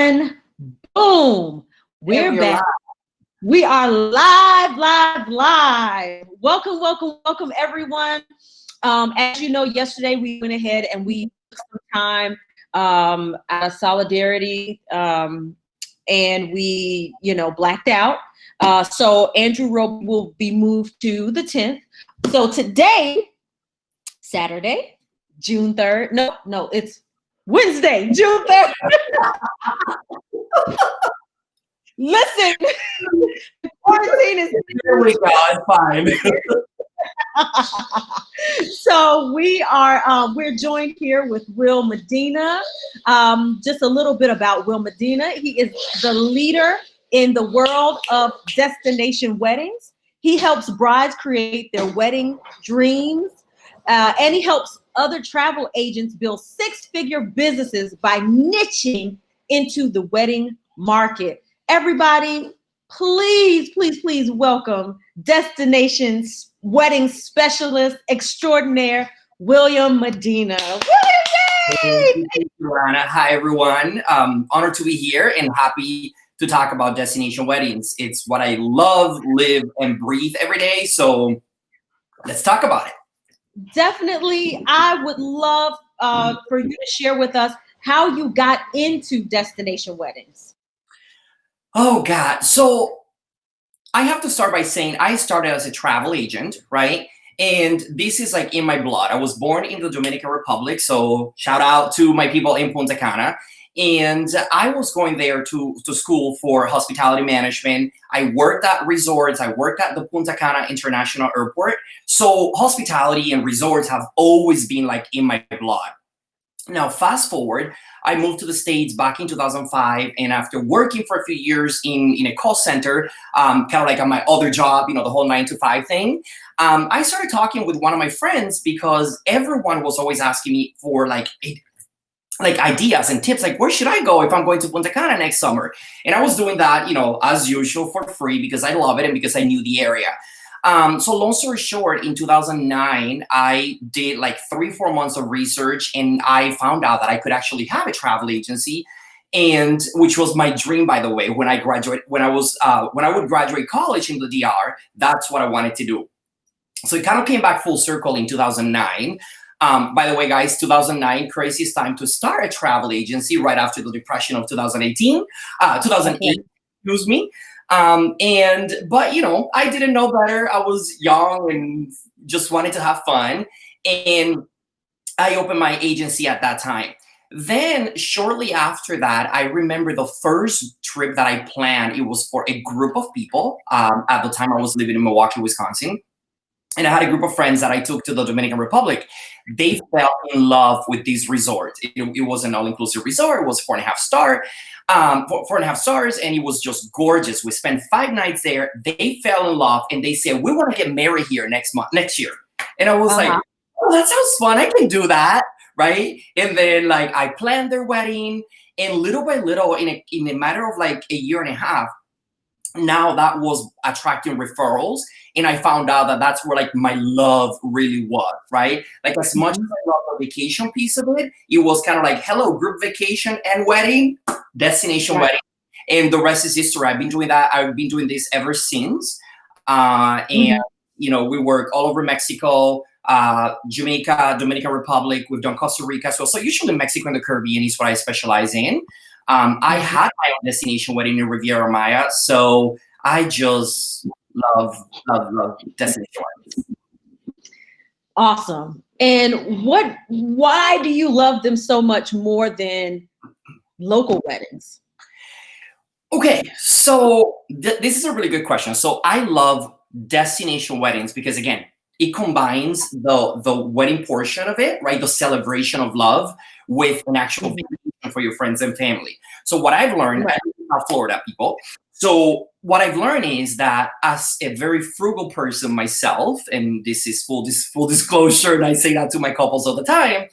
And boom, we're back. Live. We are live. Welcome, everyone. As you know, yesterday we went ahead and we took some time out of solidarity, and we, blacked out. So Andrew Roby will be moved to the 10th. So today, Saturday, June 3rd. No, it's Wednesday, June 3rd. Listen, quarantine is Here we go. It's fine. So we're joined here with Will Medina. Just a little bit about Will Medina. He is the leader in the world of destination weddings. He helps brides create their wedding dreams, and he helps other travel agents build six-figure businesses by niching into the wedding market. Everybody, please welcome destination wedding specialist extraordinaire, William Medina. Thank you, Elana. Hi, everyone. Honored to be here and happy to talk about destination weddings. It's what I love, live, and breathe every day. So let's talk about it. Definitely. I would love for you to share with us how you got into destination weddings. Oh, God. So I have to start by saying I started as a travel agent, right? And this is like in my blood. I was born in the Dominican Republic. So shout out to my people in Punta Cana. And I was going there to school for hospitality management. I worked at resorts. I worked at the Punta Cana International Airport. So hospitality and resorts have always been like in my blood. Now, fast forward, I moved to the States back in 2005. And after working for a few years in a call center, kind of like on my other job, the whole 9 to 5 thing, I started talking with one of my friends because everyone was always asking me for like ideas and tips, like where should I go if I'm going to Punta Cana next summer? And I was doing that, as usual for free because I love it and because I knew the area. So long story short, in 2009, I did like 3-4 months of research and I found out that I could actually have a travel agency, and which was my dream, by the way. When I would graduate college in the DR, that's what I wanted to do. So it kind of came back full circle in 2009. By the way, guys, 2009, craziest time to start a travel agency right after the depression of 2008, excuse me. But I didn't know better. I was young and just wanted to have fun. And I opened my agency at that time. Then shortly after that, I remember the first trip that I planned, it was for a group of people. At the time I was living in Milwaukee, Wisconsin. And I had a group of friends that I took to the Dominican Republic. They fell in love with this resort. It was an all-inclusive resort. It was 4.5 star, 4.5 stars, and it was just gorgeous. We spent 5 nights there. They fell in love, and they said, "We want to get married here next year." And I was like, "Oh, that sounds fun. I can do that, right?" And then I planned their wedding, and little by little, in a matter of like a year and a half, now that was attracting referrals. And I found out that that's where like my love really was, right? Like as much as I love the vacation piece of it, it was kind of like, hello, group vacation and wedding, destination wedding. And the rest is history. I've been doing that. I've been doing this ever since. And, we work all over Mexico, Jamaica, Dominican Republic. We've done Costa Rica as well. So usually Mexico and the Caribbean is what I specialize in. I had my own destination wedding in Riviera Maya. So I just love destination weddings. Awesome. And why do you love them so much more than local weddings? Okay, so this is a really good question. So I love destination weddings because, again, it combines the wedding portion of it, right? The celebration of love with an actual vacation for your friends and family. So what I've learned, I live in Florida, people. So what I've learned is that as a very frugal person myself, and this is full disclosure, and I say that to my couples all the time,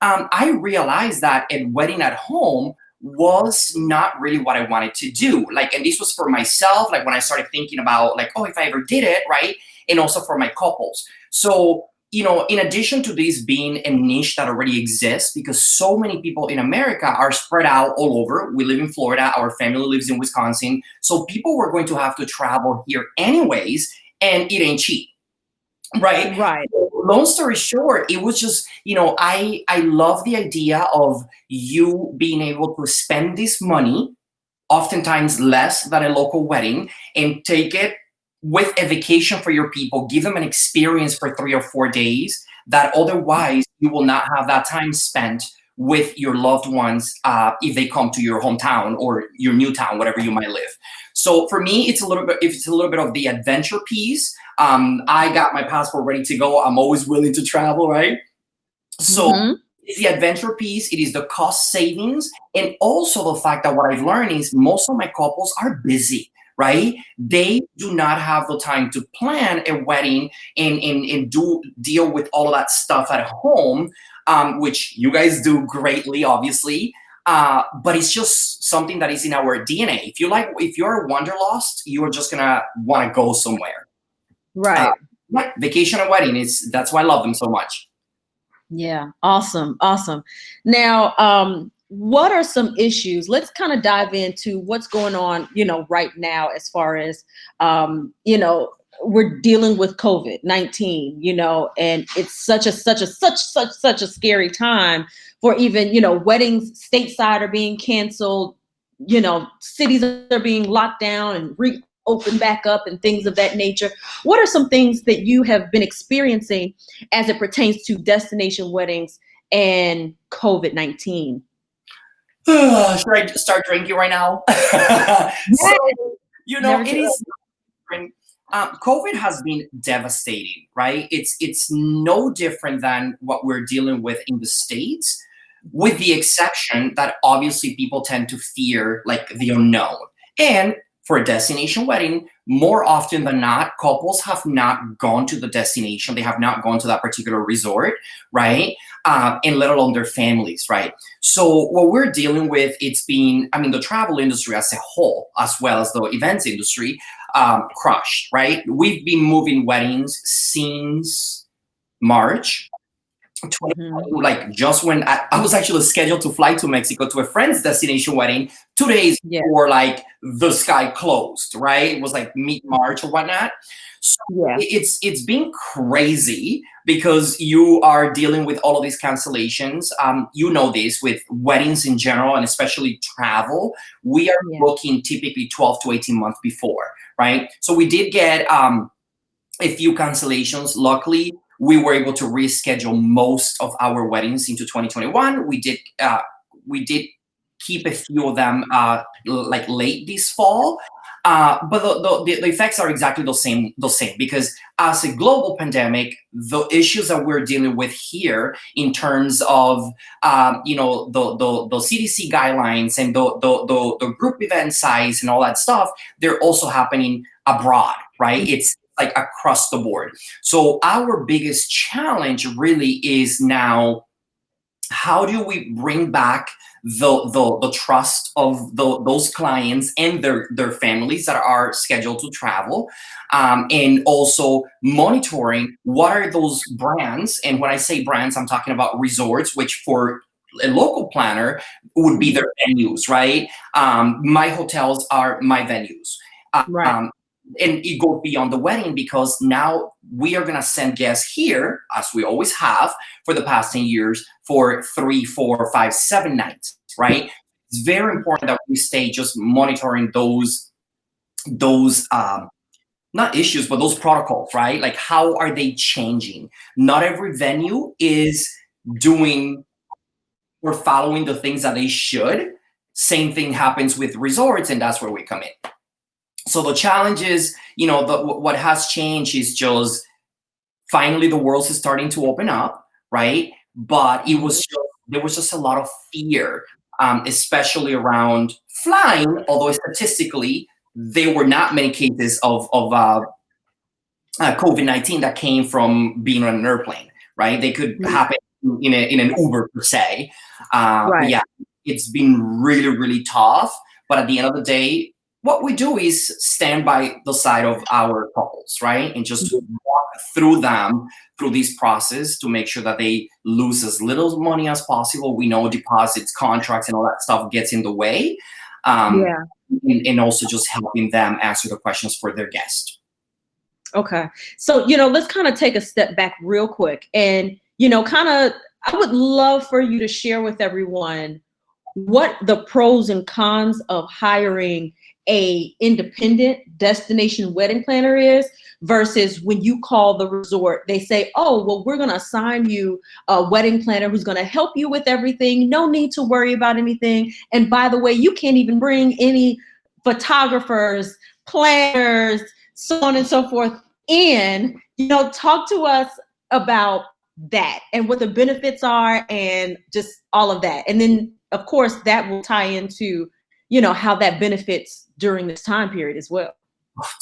I realized that a wedding at home was not really what I wanted to do. And this was for myself, when I started thinking about if I ever did it, right? And also for my couples. So in addition to this being a niche that already exists, because so many people in America are spread out all over. We live in Florida, our family lives in Wisconsin. So people were going to have to travel here anyways, and it ain't cheap, right? Right. Long story short, it was just, I love the idea of you being able to spend this money, oftentimes less than a local wedding, and take it with a vacation for your people, give them an experience for 3 or 4 days that otherwise you will not have that time spent with your loved ones if they come to your hometown or your new town, whatever you might live. So for me, it's a little bit of the adventure piece. I got my passport ready to go. I'm always willing to travel, right? So it's the adventure piece, it is the cost savings, and also the fact that what I've learned is most of my couples are busy, right? They do not have the time to plan a wedding and deal with all of that stuff at home, which you guys do greatly, obviously. But it's just something that is in our DNA. If you're a wanderlust, you are just gonna want to go somewhere. Right. Vacation and wedding that's why I love them so much. Yeah. Awesome. Awesome. Now, what are some issues? Let's kind of dive into what's going on, right now, as far as, we're dealing with COVID-19, and it's such a scary time for even, weddings stateside are being canceled, cities are being locked down and reopened back up and things of that nature. What are some things that you have been experiencing as it pertains to destination weddings and COVID-19? Should I start drinking right now? So, Never it is different. COVID has been devastating, right? It's no different than what we're dealing with in the States, with the exception that obviously people tend to fear like the unknown. And for a destination wedding, more often than not, couples have not gone to the destination. They have not gone to that particular resort, right? And let alone their families, right? So what we're dealing with, the travel industry as a whole, as well as the events industry, crushed, right? We've been moving weddings since March 2020, like just when I was actually scheduled to fly to Mexico to a friend's destination wedding 2 days before like the sky closed, right? It was like mid-March or whatnot. So it's been crazy because you are dealing with all of these cancellations. You know this with weddings in general and especially travel. We are booking typically 12 to 18 months before, right? So we did get a few cancellations. Luckily, we were able to reschedule most of our weddings into 2021. We did keep a few of them like late this fall, but the effects are exactly the same because as a global pandemic, the issues that we're dealing with here in terms of the CDC guidelines and the group event size and all that stuff, they're also happening abroad, right? It's like across the board. So our biggest challenge really is now, how do we bring back the trust of those clients and their families that are scheduled to travel, and also monitoring what are those brands. And when I say brands, I'm talking about resorts, which for a local planner would be their venues, right? My hotels are my venues. Right. And it goes beyond the wedding because now we are going to send guests here, as we always have for the past 10 years, for 3, 4, 5, 7 nights, right? It's very important that we stay just monitoring those not issues, but those protocols, right? Like, how are they changing? Not every venue is doing or following the things that they should. Same thing happens with resorts, and that's where we come in. So the challenge is, what has changed is just finally the world is starting to open up, right? But there was just a lot of fear, especially around flying. Although statistically, there were not many cases of COVID-19 that came from being on an airplane, right? They could happen in an Uber per se. But yeah, it's been really, really tough. But at the end of the day, what we do is stand by the side of our couples, right? And just walk through them through this process to make sure that they lose as little money as possible. We know deposits, contracts, and all that stuff gets in the way. Um, Yeah. and also just helping them answer the questions for their guest. Okay. So, let's kind of take a step back real quick and, I would love for you to share with everyone what the pros and cons of hiring a independent destination wedding planner is versus when you call the resort, they say, oh, well, we're going to assign you a wedding planner who's going to help you with everything. No need to worry about anything. And by the way, you can't even bring any photographers, planners, so on and so forth in. Talk to us about that and what the benefits are and just all of that. And then of course that will tie into, how that benefits during this time period as well.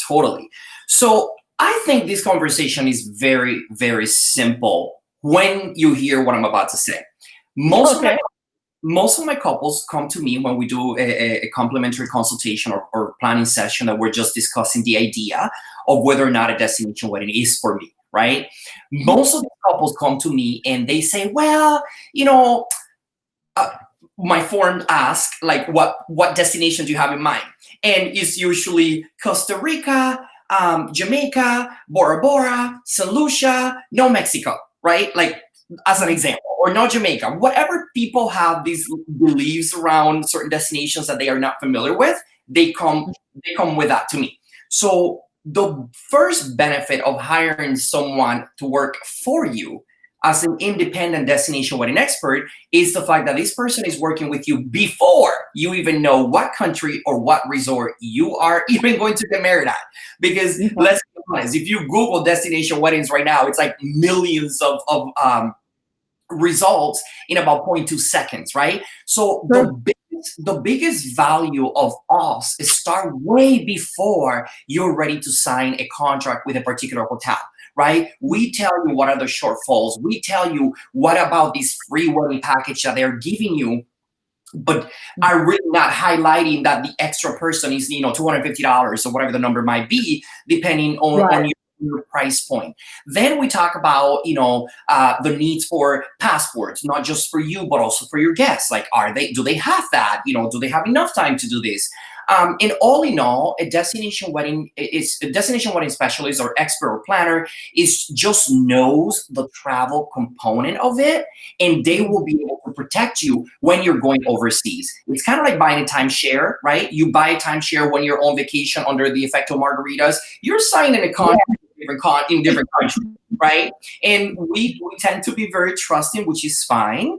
Totally. So I think this conversation is very, very simple when you hear what I'm about to say. Most of my couples come to me when we do a complimentary consultation or planning session that we're just discussing the idea of whether or not a destination wedding is for me, right? Most of the couples come to me and they say, well, my form asks, like, what destination do you have in mind? And it's usually Costa Rica, Jamaica, Bora Bora, St. Lucia, no Mexico, right? Like, as an example, or no Jamaica. Whatever people have these beliefs around certain destinations that they are not familiar with, they come with that to me. So the first benefit of hiring someone to work for you as an independent destination wedding expert is the fact that this person is working with you before you even know what country or what resort you are even going to get married at. Because let's be honest, if you Google destination weddings right now, it's like millions of results in about 0.2 seconds, right? So the biggest value of us is start way before you're ready to sign a contract with a particular hotel. Right? We tell you what are the shortfalls. We tell you what about this free wedding package that they're giving you, but are really not highlighting that the extra person is, $250 or whatever the number might be, depending on your price point. Then we talk about, the needs for passports, not just for you, but also for your guests. Like, do they have that? Do they have enough time to do this? And all in all, a destination wedding specialist or expert or planner just knows the travel component of it, and they will be able to protect you when you're going overseas. It's kind of like buying a timeshare, right? You buy a timeshare when you're on vacation under the effect of margaritas. You're signing a contract in different countries, right? And we tend to be very trusting, which is fine.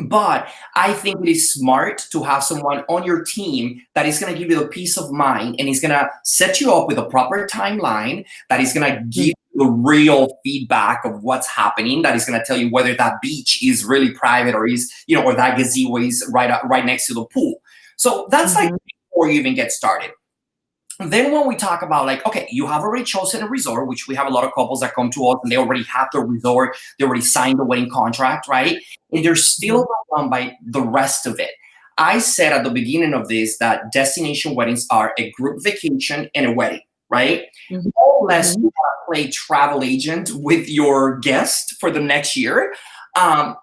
But I think it is smart to have someone on your team that is going to give you the peace of mind and is going to set you up with a proper timeline, that is going to give you the real feedback of what's happening, that is going to tell you whether that beach is really private or or that gazebo is right next to the pool. So that's like before you even get started. Then when we talk about like, okay, you have already chosen a resort, which we have a lot of couples that come to us and they already have the resort, they already signed the wedding contract, right? And they're still overwhelmed by the rest of it. I said at the beginning of this that destination weddings are a group vacation and a wedding, right? More or less, you want to play travel agent with your guest for the next year.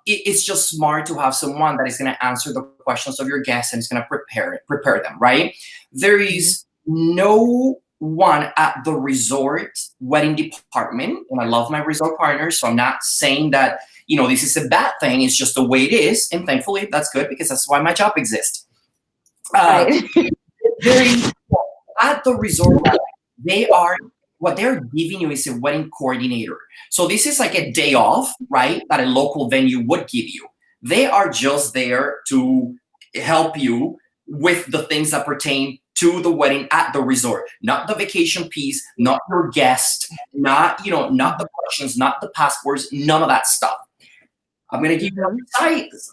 It's just smart to have someone that is going to answer the questions of your guests and is going to prepare them, right? There is no one at the resort wedding department, and I love my resort partners, so I'm not saying that this is a bad thing. It's just the way it is, and thankfully that's good because that's why my job exists. At the resort, what they're giving you is a wedding coordinator. So this is like a day off, right? That a local venue would give you. They are just there to help you with the things that pertain to the wedding at the resort, not the vacation piece, not your guest, not the questions, not the passports, none of that stuff. I'm going to give you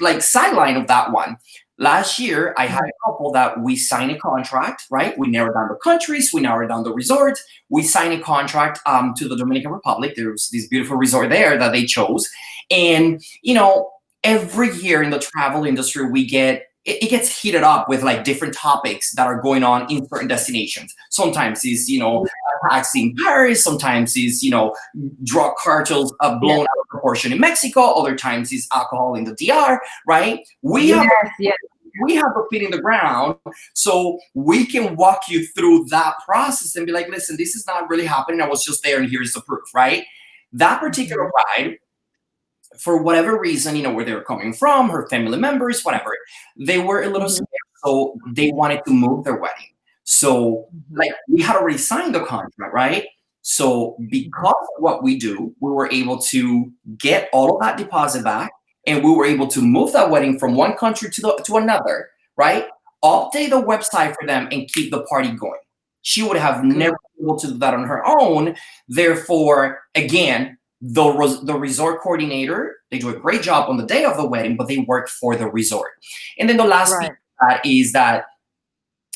a sideline of that one. Last year, I had a couple that we signed a contract, right? We narrowed down the countries, we narrowed down the resorts, we signed a contract to the Dominican Republic. There was this beautiful resort there that they chose. And, every year in the travel industry, we get it gets heated up with like different topics that are going on in certain destinations. Sometimes it's, attacks in Paris. Sometimes it's, drug cartels blown out of proportion in Mexico. Other times it's alcohol in the DR, right? We have a feet in the ground, so we can walk you through that process and be like, listen, this is not really happening. I was just there and here's the proof, right? That particular bride, for whatever reason, where they were coming from, her family members, whatever, they were a little scared, so they wanted to move their wedding. So like we had already signed the contract, right? So because of what we do, we were able to get all of that deposit back, and we were able to move that wedding from one country to another, right? Update the website for them and keep the party going. She would have never been able to do that on her own. Therefore, again, the resort coordinator, they do a great job on the day of the wedding, but they work for the resort. And then the last piece of that is that,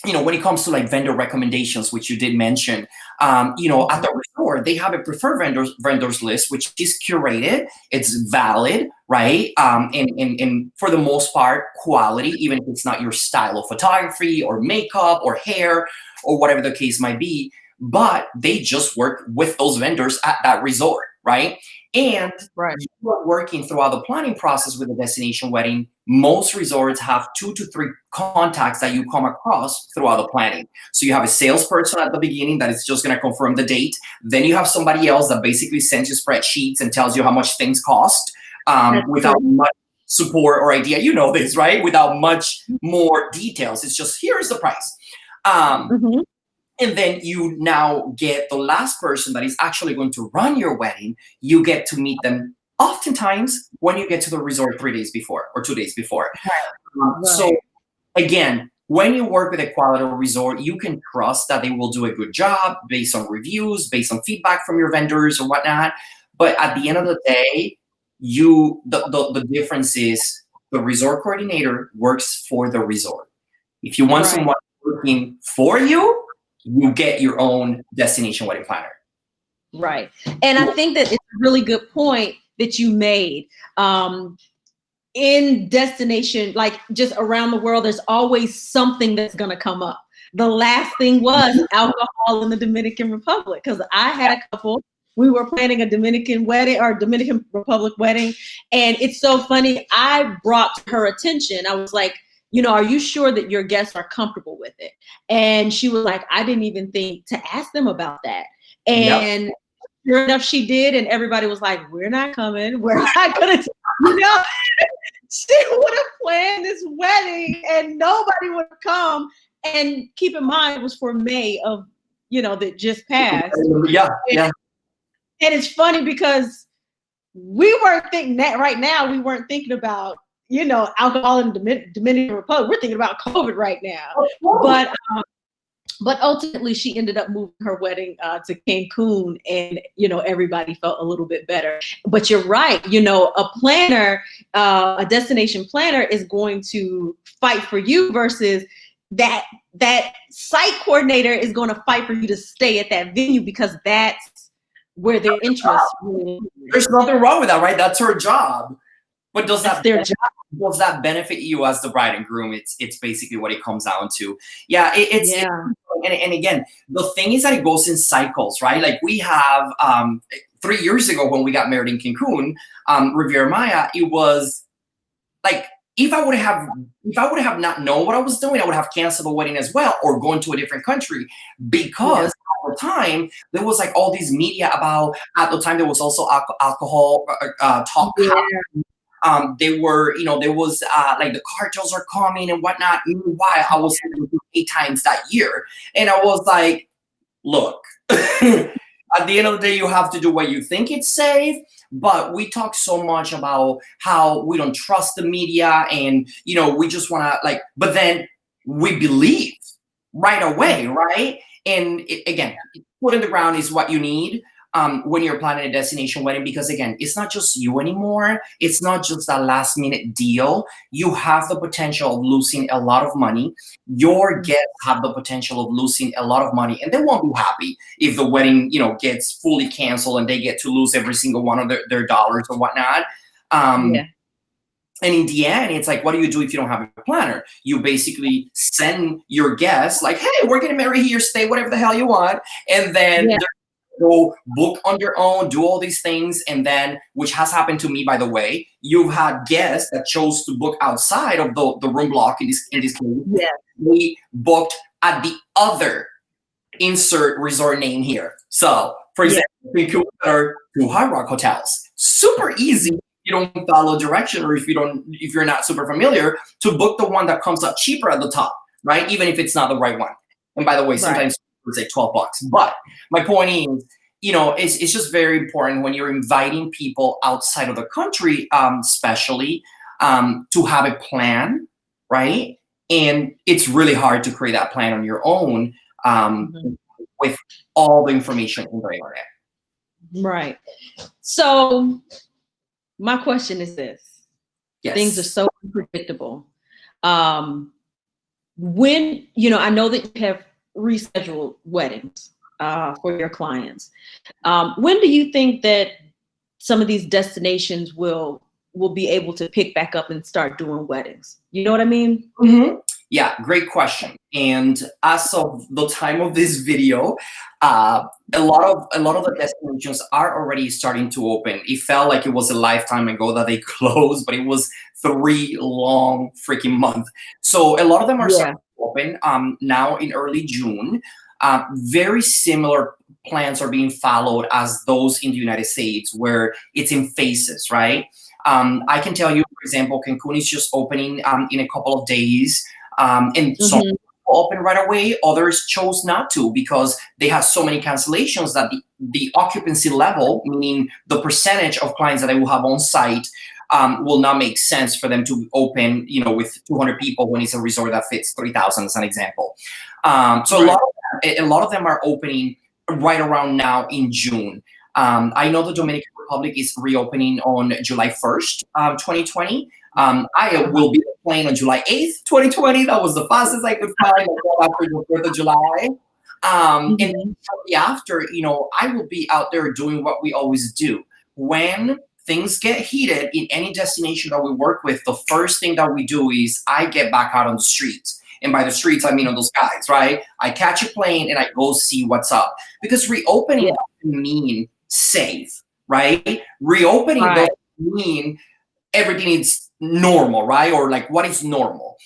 when it comes to like vendor recommendations, which you did mention, at the resort, they have a preferred vendors list, which is curated, it's valid, right? And for the most part, quality, even if it's not your style of photography or makeup or hair or whatever the case might be, but they just work with those vendors at that resort, right? And you are working throughout the planning process with a destination wedding. Most resorts have 2 to 3 contacts that you come across throughout the planning. So you have a salesperson at the beginning that is just going to confirm the date. Then you have somebody else that basically sends you spreadsheets and tells you how much things cost without much support or idea. You know this, right? Without much more details. It's just, here's the price. And then you now get the last person that is actually going to run your wedding. You get to meet them oftentimes when you get to the resort 3 days before or 2 days before. So again, when you work with a quality resort, you can trust that they will do a good job based on reviews, based on feedback from your vendors or whatnot. But at the end of the day, the difference is the resort coordinator works for the resort. If you want someone working for you, you get your own destination wedding planner. Right. And I think that it's a really good point that you made. In destination, like just around the world, there's always something that's going to come up. The last thing was alcohol in the Dominican Republic, because I had a couple. We were planning a Dominican wedding or Dominican Republic wedding. And it's so funny. I brought to her attention. I was like, are you sure that your guests are comfortable with it? And she was like, I didn't even think to ask them about that. And sure enough, she did. And everybody was like, we're not coming. We're not going to, she would have planned this wedding and nobody would have come. And keep in mind, it was for May of, that just passed. And it's funny because we weren't thinking that right now. We weren't thinking about, alcohol in the Dominican Republic. We're thinking about COVID right now. But ultimately, she ended up moving her wedding to Cancun, and everybody felt a little bit better. But you're right. A planner, a destination planner, is going to fight for you versus that site coordinator is going to fight for you to stay at that venue because that's where their interest. There's nothing wrong with that, right? That's her job. But does that benefit you as the bride and groom? It's basically what it comes down to. And again, the thing is that it goes in cycles, right? Like we have 3 years ago when we got married in Cancun, Riviera Maya, it was like if I would have not known what I was doing, I would have canceled the wedding as well or gone to a different country because at the time there was like all these media about. At the time there was also alcohol talk. They were, there was like the cartels are coming and whatnot. Meanwhile, I was 8 times that year. And I was like, look, at the end of the day, you have to do what you think it's safe. But we talk so much about how we don't trust the media and, we just want to but then we believe right away, right? And again, foot in the ground is what you need. When you're planning a destination wedding, because again, it's not just you anymore. It's not just a last minute deal. You have the potential of losing a lot of money. Your guests have the potential of losing a lot of money, and they won't be happy if the wedding, gets fully canceled and they get to lose every single one of their dollars or whatnot. And in the end, it's like, what do you do if you don't have a planner? You basically send your guests like, hey, we're getting married here, stay whatever the hell you want. And then Yeah. go book on their own, do all these things. And then, which has happened to me, by the way, you've had guests that chose to book outside of the room block in this case. Yeah. We booked at the other insert resort name here. So, for example, we could are two Hard Rock hotels. Super easy. You don't follow direction, or if you're not super familiar, to book the one that comes up cheaper at the top, right? Even if it's not the right one. And by the way, sometimes it's like $12. But my point is, it's just very important when you're inviting people outside of the country, especially to have a plan, right? And it's really hard to create that plan on your own with all the information in the internet. Right. So my question is this. Yes. Things are so unpredictable. When, I know that you have rescheduled weddings for your clients. When do you think that some of these destinations will be able to pick back up and start doing weddings? You know what I mean? Mm-hmm. Yeah, great question. And as of the time of this video, a lot of the destinations are already starting to open. It felt like it was a lifetime ago that they closed, but it was 3 long freaking months. So a lot of them are starting to open now in early June. Very similar plans are being followed as those in the United States, where it's in phases, right? I can tell you, for example, Cancun is just opening in a couple of days. And some people open right away, others chose not to because they have so many cancellations that the occupancy level, meaning the percentage of clients that they will have on site, will not make sense for them to open, with 200 people when it's a resort that fits 3,000 as an example. So a lot of them are opening right around now in June. I know the Dominican Republic is reopening on July 1st, 2020. I will be playing on July 8th, 2020. That was the fastest I could find after the 4th of July. And then shortly after, I will be out there doing what we always do. When things get heated in any destination that we work with, the first thing that we do is I get back out on the streets. And by the streets, I mean on the skies, right? I catch a plane and I go see what's up. Because reopening doesn't mean safe, right? Reopening doesn't mean everything is normal, right? Or like what is normal.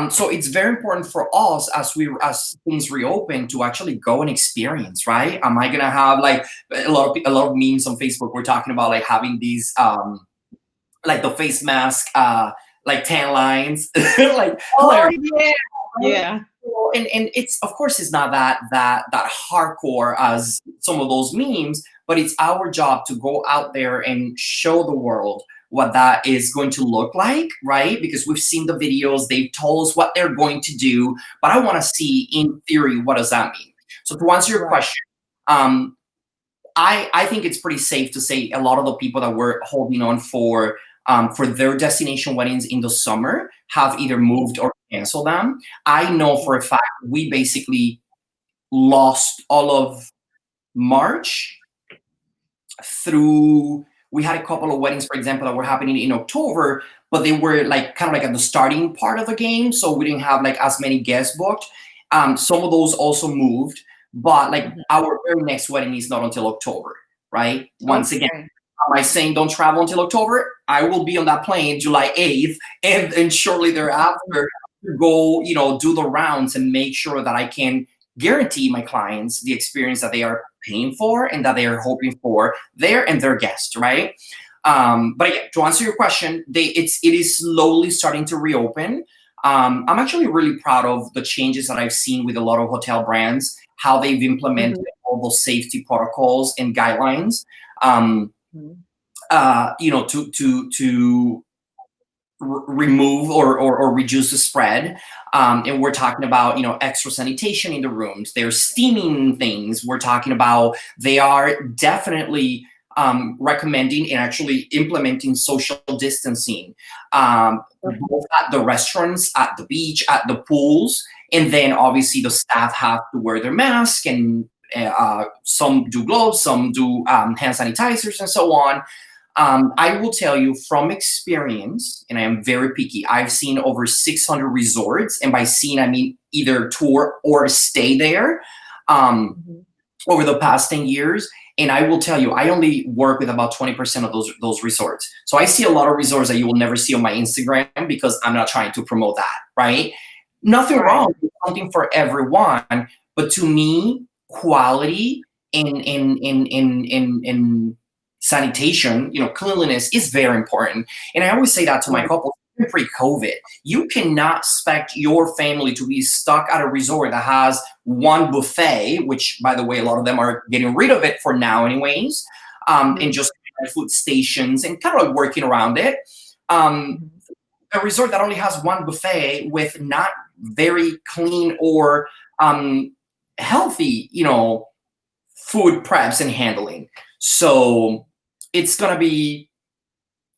So it's very important for us as things reopen to actually go and experience, right? Am I gonna have like a lot of memes on Facebook? We're talking about like having these like the face mask like tan lines, like yeah. And it's, of course, it's not that hardcore as some of those memes, but it's our job to go out there and show the world what that is going to look like, right? Because we've seen the videos, they've told us what they're going to do, but I want to see in theory, what does that mean? So to answer your question, I think it's pretty safe to say a lot of the people that we're holding on for their destination weddings in the summer have either moved or canceled them. I know for a fact we basically lost all of March through. We had a couple of weddings, for example, that were happening in October, but they were like kind of like at the starting part of the game, so we didn't have like as many guests booked. Some of those also moved, but like our very next wedding is not until October, right? Once again, am I saying don't travel until October? I will be on that plane July 8th, and shortly thereafter go, do the rounds and make sure that I can guarantee my clients the experience that they are paying for and that they are hoping for there and their guests, right? But again, to answer your question, it is slowly starting to reopen. I'm actually really proud of the changes that I've seen with a lot of hotel brands, how they've implemented all those safety protocols and guidelines, to remove or reduce the spread. And we're talking about, extra sanitation in the rooms. They're steaming things. We're talking about, they are definitely recommending and actually implementing social distancing, both at the restaurants, at the beach, at the pools. And then obviously the staff have to wear their mask, and some do gloves, some do hand sanitizers and so on. I will tell you from experience, and I am very picky, I've seen over 600 resorts, and by seen, I mean either tour or stay there Mhm. over the past 10 years. And I will tell you, I only work with about 20% of those resorts. So I see a lot of resorts that you will never see on my Instagram because I'm not trying to promote that, right? Nothing Right. wrong, with something for everyone. But to me, quality in sanitation, cleanliness is very important. And I always say that to my Right. couple, even pre-COVID. You cannot expect your family to be stuck at a resort that has one buffet, which, by the way, a lot of them are getting rid of it for now, anyways, and Mhm. just food stations and kind of like working around it. Um, Mhm. a resort that only has one buffet with not very clean or healthy, food preps and handling. So it's gonna be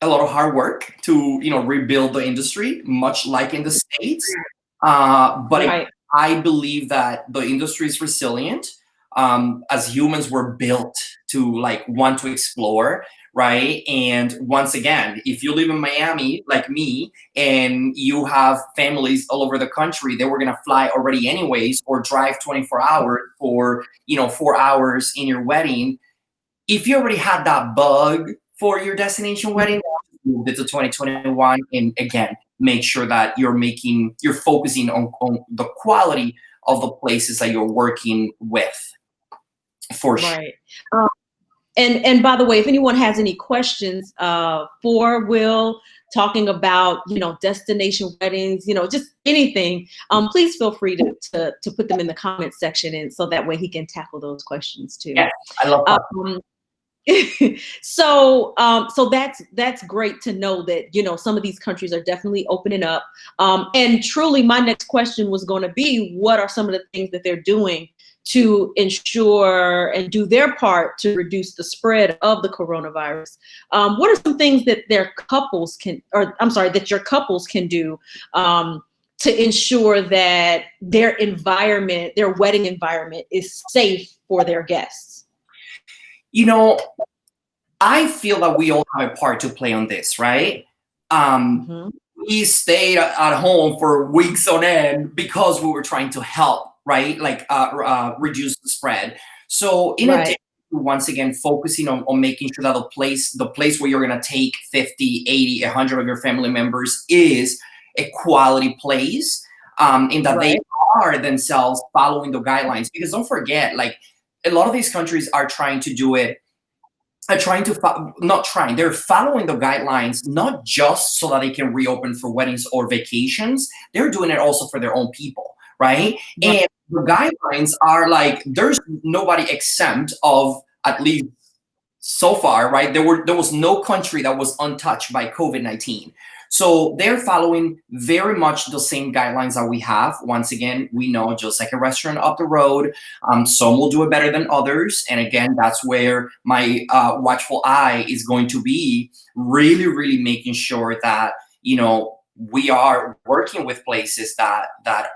a lot of hard work to rebuild the industry, much like in the States. But Right. I believe that the industry is resilient. As humans, we're built to like want to explore, right? And once again, if you live in Miami like me and you have families all over the country, they were gonna fly already anyways or drive 24 hours for 4 hours in your wedding. If you already had that bug for your destination wedding, move it to 2021, and again, make sure that you're focusing on the quality of the places that you're working with, for sure. Right. And by the way, if anyone has any questions for Will talking about destination weddings, just anything, please feel free to put them in the comment section, and so that way he can tackle those questions too. Yes, I love that. Um, so that's great to know that some of these countries are definitely opening up. And truly, my next question was going to be, what are some of the things that they're doing to ensure and do their part to reduce the spread of the coronavirus? What are some things that their couples can, or I'm sorry, that your couples can do to ensure that their environment, their wedding environment, is safe for their guests? You know, I feel that we all have a part to play on this, right? Um, Hmm. we stayed at home for weeks on end because we were trying to help, right? Like reduce the spread. So in Right. addition to once again focusing on making sure that the place where you're gonna take 50, 80, 100 of your family members is a quality place, in that they Right. are themselves following the guidelines. Because don't forget, like a lot of these countries are trying to do it are trying to not trying, they're following the guidelines not just so that they can reopen for weddings or vacations, they're doing it also for their own people, right? Right. And the guidelines are like, there's nobody exempt of, at least so far, right? There was no country that was untouched by COVID-19. So they're following very much the same guidelines that we have. Once again, we know, just like a restaurant up the road, some will do it better than others. And again, that's where my watchful eye is going to be, really, really making sure that we are working with places that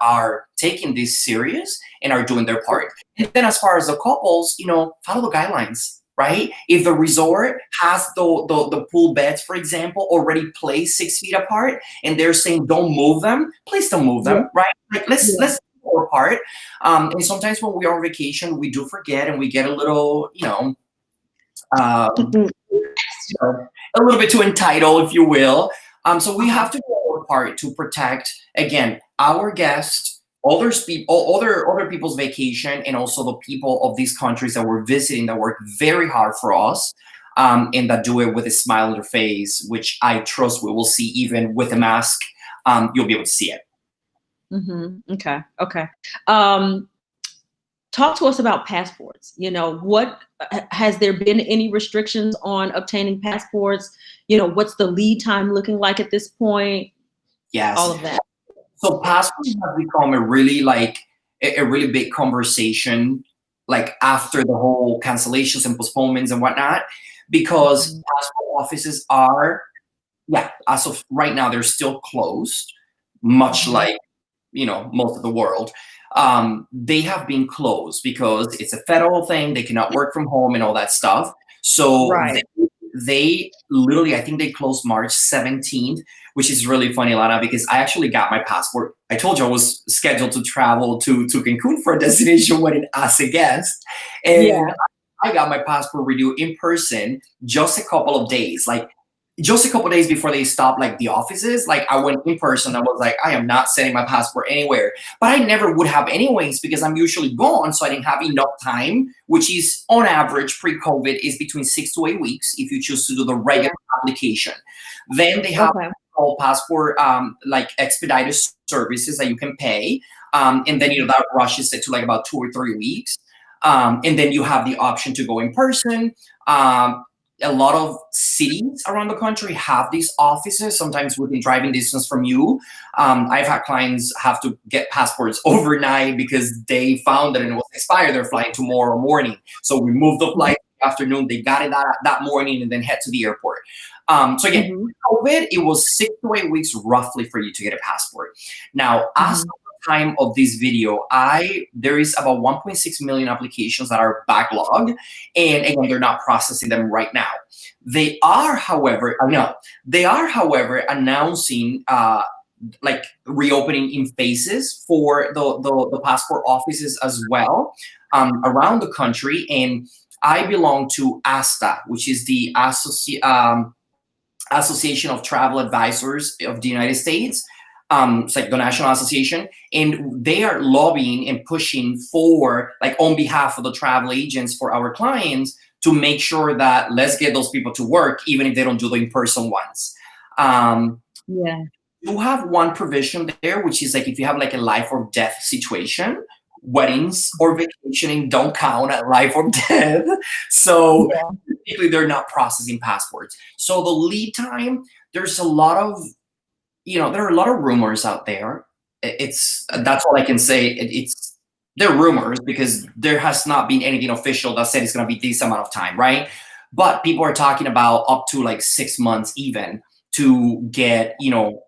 are taking this serious and are doing their part. And then as far as the couples, follow the guidelines, right? If the resort has the pool beds, for example, already placed 6 feet apart, and they're saying don't move them, please don't move Yeah. them, right? Like Yeah. let's go apart. And sometimes when we are on vacation, we do forget and we get a little, um, a little bit too entitled, if you will. So we Uh-huh. have to do our part to protect, again, our guests, others people, other people's vacation, and also the people of these countries that we're visiting that work very hard for us, and that do it with a smile on their face, which I trust we will see even with a mask. You'll be able to see it. Okay. Okay. Um, Talk to us about passports. What has there been any restrictions on obtaining passports? What's the lead time looking like at this point? All Yes. of that. So passports have become a really like a really big conversation, like after the whole cancellations and postponements and whatnot, because Mhm. passport offices are, yeah, as of right now, they're still closed, much Mhm. like most of the world. They have been closed because it's a federal thing. They cannot work from home and all that stuff. So Right. they literally, I think they closed March 17th, which is really funny, Lana, because I actually got my passport. I told you I was scheduled to travel to Cancun for a destination wedding as a guest. And Yeah. I got my passport renewed in person just a couple of days. Like just a couple of days before they stopped like the offices, like I went in person. I was like, I am not sending my passport anywhere. But I never would have anyways because I'm usually gone. So I didn't have enough time, which is on average pre-COVID is between 6 to 8 weeks if you choose to do the regular application. Then they have Okay. all passport like expedited services that you can pay. And then that rushes it to like about 2 or 3 weeks. And then you have the option to go in person. A lot of cities around the country have these offices, sometimes within driving distance from you. I've had clients have to get passports overnight because they found that it was expired. They're flying tomorrow morning. So we moved the flight in the afternoon. They got it that morning and then head to the airport. So again, COVID, it was 6 to 8 weeks roughly for you to get a passport. Now, as of the time of this video, there is about 1.6 million applications that are backlogged, and again, they're not processing them right now. They are, however, announcing like reopening in phases for the passport offices as well around the country. And I belong to ASTA, which is the Association of Travel Advisors of the United States. It's like the national association, and they are lobbying and pushing for, like, on behalf of the travel agents for our clients to make sure that let's get those people to work, even if they don't do the in-person ones. Yeah. You have one provision there, which is like if you have like a life or death situation, weddings or vacationing don't count at life or death. So typically they're not processing passports. So the lead time, there's a lot of, there are a lot of rumors out there. That's all I can say. They're rumors because there has not been anything official that said it's going to be this amount of time, right? But people are talking about up to like 6 months even to get,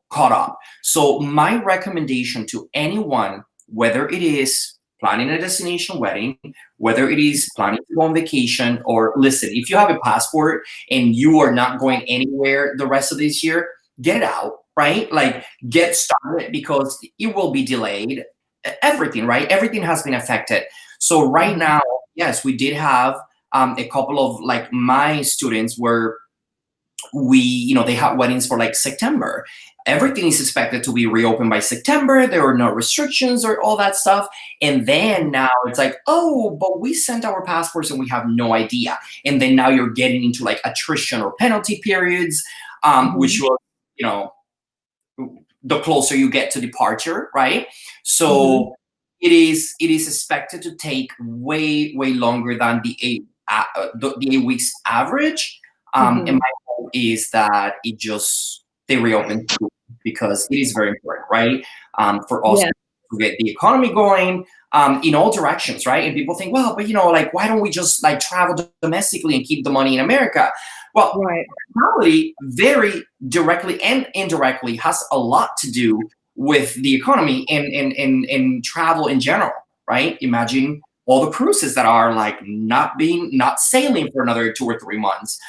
caught up. So my recommendation to anyone, whether it is planning a destination wedding, whether it is planning to go on vacation, or listen, if you have a passport and you are not going anywhere the rest of this year, get out, right? Like get started because it will be delayed. Everything, right? Everything has been affected. So right now, yes, we did have a couple of like my students where they had weddings for like September. Everything is expected to be reopened by September. There were no restrictions or all that stuff. And then now it's like, oh, but we sent our passports and we have no idea. And then now you're getting into like attrition or penalty periods, which will, the closer you get to departure, right? So it is expected to take way longer than the 8 weeks average. And my hope is that they reopen too, because it is very important, right? For us to get the economy going in all directions, right? And people think, well, but like, why don't we just like travel domestically and keep the money in America? Well, reality very directly and indirectly has a lot to do with the economy and travel in general, right? Imagine all the cruises that are like not sailing for another 2 or 3 months.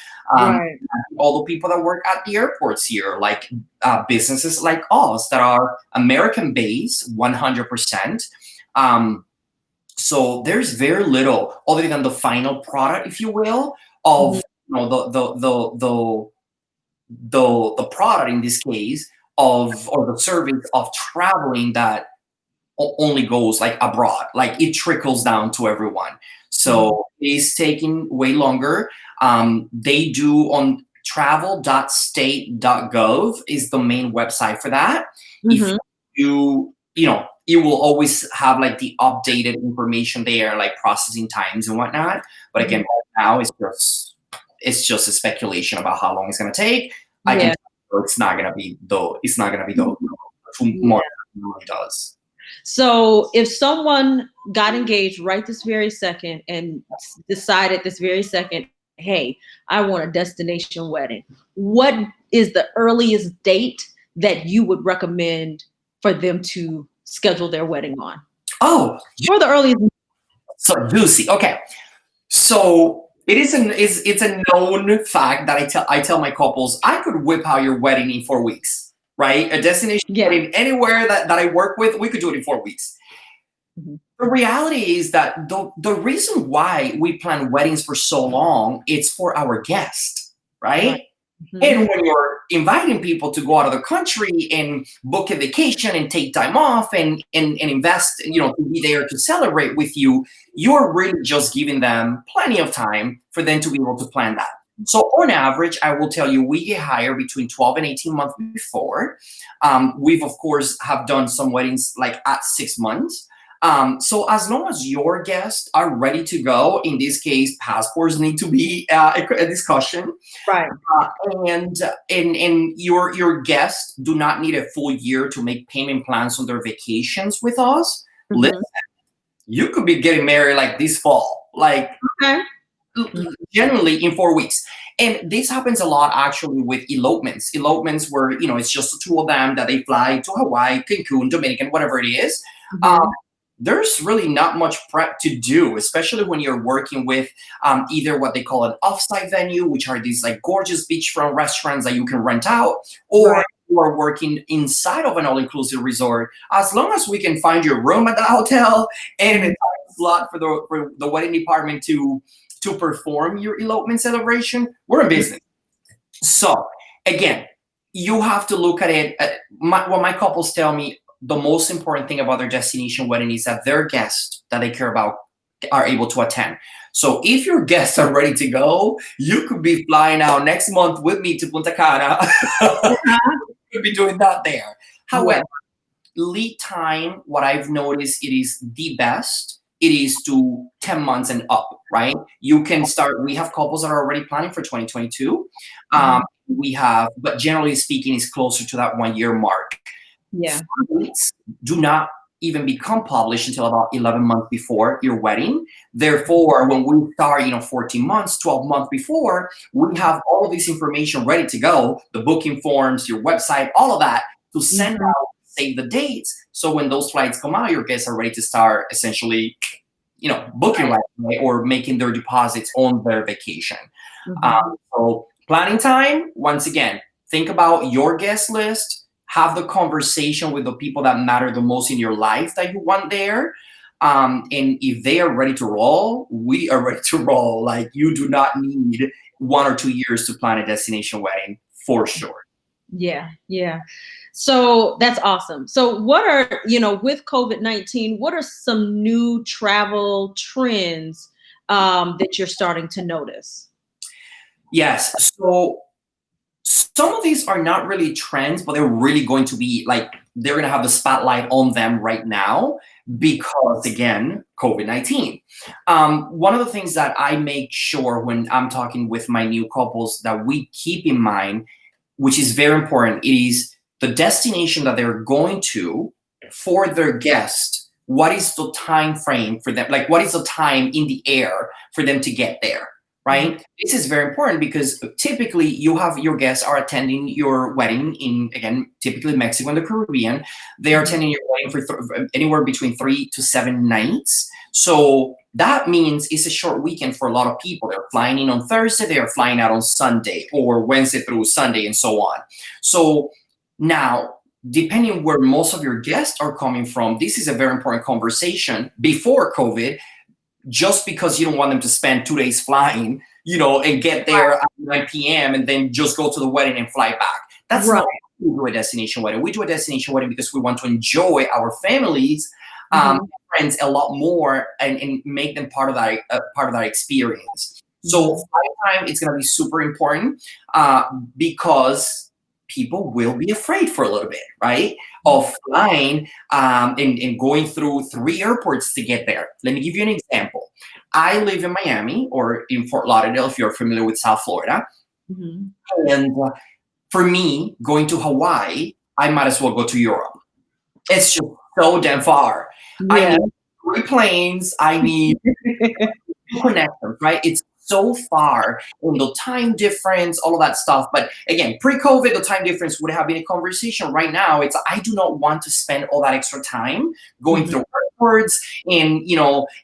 All the people that work at the airports here, like businesses like us that are American based 100%. So there's very little other than the final product, if you will, of the product in this case or the service of traveling that only goes like abroad, like it trickles down to everyone. So it's taking way longer. They do on travel.state.gov is the main website for that. If it will always have like the updated information there, like processing times and whatnot. But again, right now it's just a speculation about how long it's going to take. I can tell you it's not going to be though. It's not going to be though more than it does. So if someone got engaged right this very second and decided this very second, hey, I want a destination wedding, what is the earliest date that you would recommend for them to schedule their wedding on? Oh, or the earliest? So juicy. Okay. So it's a known fact that I tell my couples I could whip out your wedding in 4 weeks, right? A destination Yeah. wedding anywhere that I work with, we could do it in 4 weeks. Mhm. The reality is that the reason why we plan weddings for so long, it's for our guests, right? Right. Mhm. And when you're inviting people to go out of the country and book a vacation and take time off and invest, to be there to celebrate with you, you're really just giving them plenty of time for them to be able to plan that. So on average, I will tell you, we get hired between 12 and 18 months before. We've, of course, have done some weddings like at 6 months. So as long as your guests are ready to go, in this case, passports need to be a discussion. Right. Uh, and your guests do not need a full year to make payment plans on their vacations with us. Listen, Mhm. you could be getting married like this fall, like Okay. Mhm. generally in 4 weeks. And this happens a lot actually with elopements. Elopements where it's just the two of them that they fly to Hawaii, Cancun, Dominican, whatever it is. Um, Mhm. there's really not much prep to do, especially when you're working with either what they call an offsite venue, which are these like gorgeous beachfront restaurants that you can rent out, or Right. you are working inside of an all-inclusive resort. As long as we can find your room at the hotel and a Mhm. time slot for the wedding department to perform your elopement celebration, we're in business. So again, you have to look at it. What my couples tell me, the most important thing about their destination wedding is that their guests that they care about are able to attend. So if your guests are ready to go, you could be flying out next month with me to Punta Cana. Uh-huh. You could be doing that there. Yeah. However, lead time, what I've noticed, it is the best. It is to 10 months and up, right? You can start, we have couples that are already planning for 2022. Mhm. We have, but generally speaking, it's closer to that 1 year mark. Yeah. Flights do not even become published until about 11 months before your wedding. Therefore, when we start, 14 months, 12 months before, we have all of this information ready to go, the booking forms, your website, all of that to send Mhm. out, save the dates. So when those flights come out, your guests are ready to start essentially, booking right away or making their deposits on their vacation. Mhm. So planning time, once again, think about your guest list, have the conversation with the people that matter the most in your life that you want there. And if they are ready to roll, we are ready to roll. Like you do not need 1 or 2 years to plan a destination wedding for sure. Yeah. Yeah. So that's awesome. So what are, with COVID-19, what are some new travel trends that you're starting to notice? Yes. So some of these are not really trends, but they're really going to be like they're going to have the spotlight on them right now because again, COVID-19. One of the things that I make sure when I'm talking with my new couples that we keep in mind, which is very important, it is the destination that they're going to for their guest. What is the time frame for them? Like, what is the time in the air for them to get there? Mhm. Right? This is very important because typically you have your guests are attending your wedding in, again, typically Mexico and the Caribbean. They are Mhm. attending your wedding for anywhere between 3 to 7 nights. So that means it's a short weekend for a lot of people. They're flying in on Thursday, they are flying out on Sunday or Wednesday through Sunday and so on. So now, depending where most of your guests are coming from, this is a very important conversation before COVID, just because you don't want them to spend 2 days flying, and get there at 9 p.m. and then just go to the wedding and fly back. That's Right. not why we do a destination wedding. We do a destination wedding because we want to enjoy our families, Mhm. friends a lot more and make them part of that experience. So Mhm. flight time is going to be super important because people will be afraid for a little bit, right? Of flying and going through 3 airports to get there. Let me give you an example. I live in Miami or in Fort Lauderdale, if you're familiar with South Florida. Mhm. And for me, going to Hawaii, I might as well go to Europe. It's just so damn far. I Yeah. need 3 planes. I need connections, right? It's so far in the time difference, all of that stuff. But again, pre-COVID, the time difference would have been a conversation. Right now, it's I do not want to spend all that extra time going Mhm. through work. words and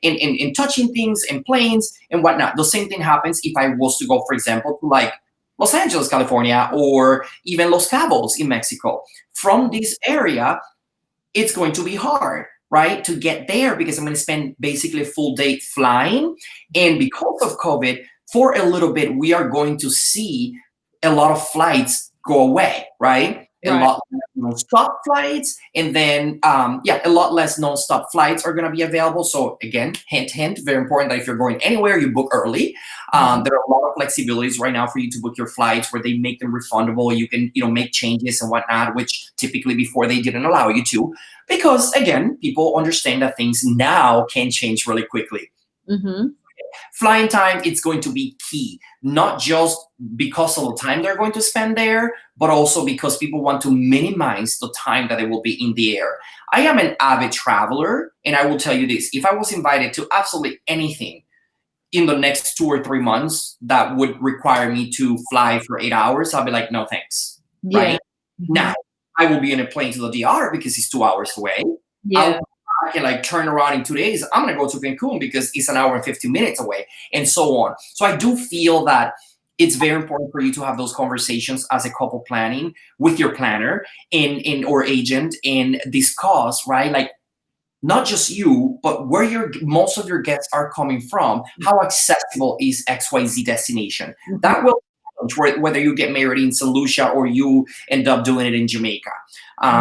in touching things and planes and whatnot. The same thing happens if I was to go, for example, to like Los Angeles, California, or even Los Cabos in Mexico. From this area, it's going to be hard, right, to get there because I'm going to spend basically a full day flying. And because of COVID, for a little bit, we are going to see a lot of flights go away, right? A Right. lot less non-stop flights, and then a lot less non-stop flights are going to be available. So again, hint, very important that if you're going anywhere, you book early. There are a lot of flexibilities right now for you to book your flights where they make them refundable. You can make changes and whatnot, which typically before they didn't allow you to, because again, people understand that things now can change really quickly. Mm-hmm. Flying time, it's going to be key, not just because of the time they're going to spend there, but also because people want to minimize the time that they will be in the air. I am an avid traveler, and I will tell you this: if I was invited to absolutely anything in the next 2 or 3 months that would require me to fly for 8 hours, I'll be like, no thanks. Yeah. Right now, I will be in a plane to the DR because it's 2 hours away. Yeah. I can like turn around in 2 days. I'm gonna go to Cancun because it's an hour and 50 minutes away, and so on. So I do feel that it's very important for you to have those conversations as a couple planning with your planner and or agent and discuss, right? Like not just you, but where most of your guests are coming from. How accessible is XYZ destination? That will change whether you get married in St. Lucia or you end up doing it in Jamaica.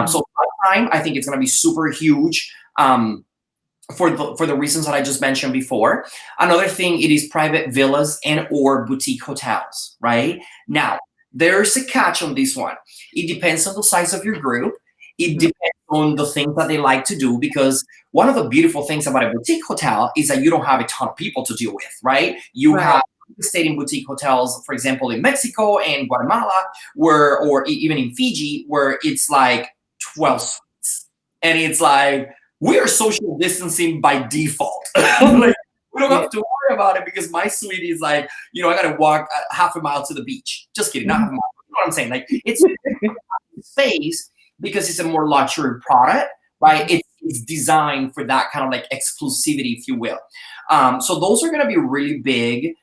So time, I think it's going to be super huge. For the reasons that I just mentioned before. Another thing, it is private villas and or boutique hotels, right? Now, there's a catch on this one. It depends on the size of your group. It depends on the things that they like to do, because one of the beautiful things about a boutique hotel is that you don't have a ton of people to deal with, right? You have stayed in boutique hotels, for example, in Mexico and Guatemala, or even in Fiji, where it's like 12 suites. And it's like, we are social distancing by default. Like, we don't have to worry about it because my suite is like, I got to walk half a mile to the beach. Just kidding, not half a mile. You know what I'm saying? Like, it's space because it's a more luxury product, right? It's designed for that kind of like exclusivity, if you will. So those are going to be really big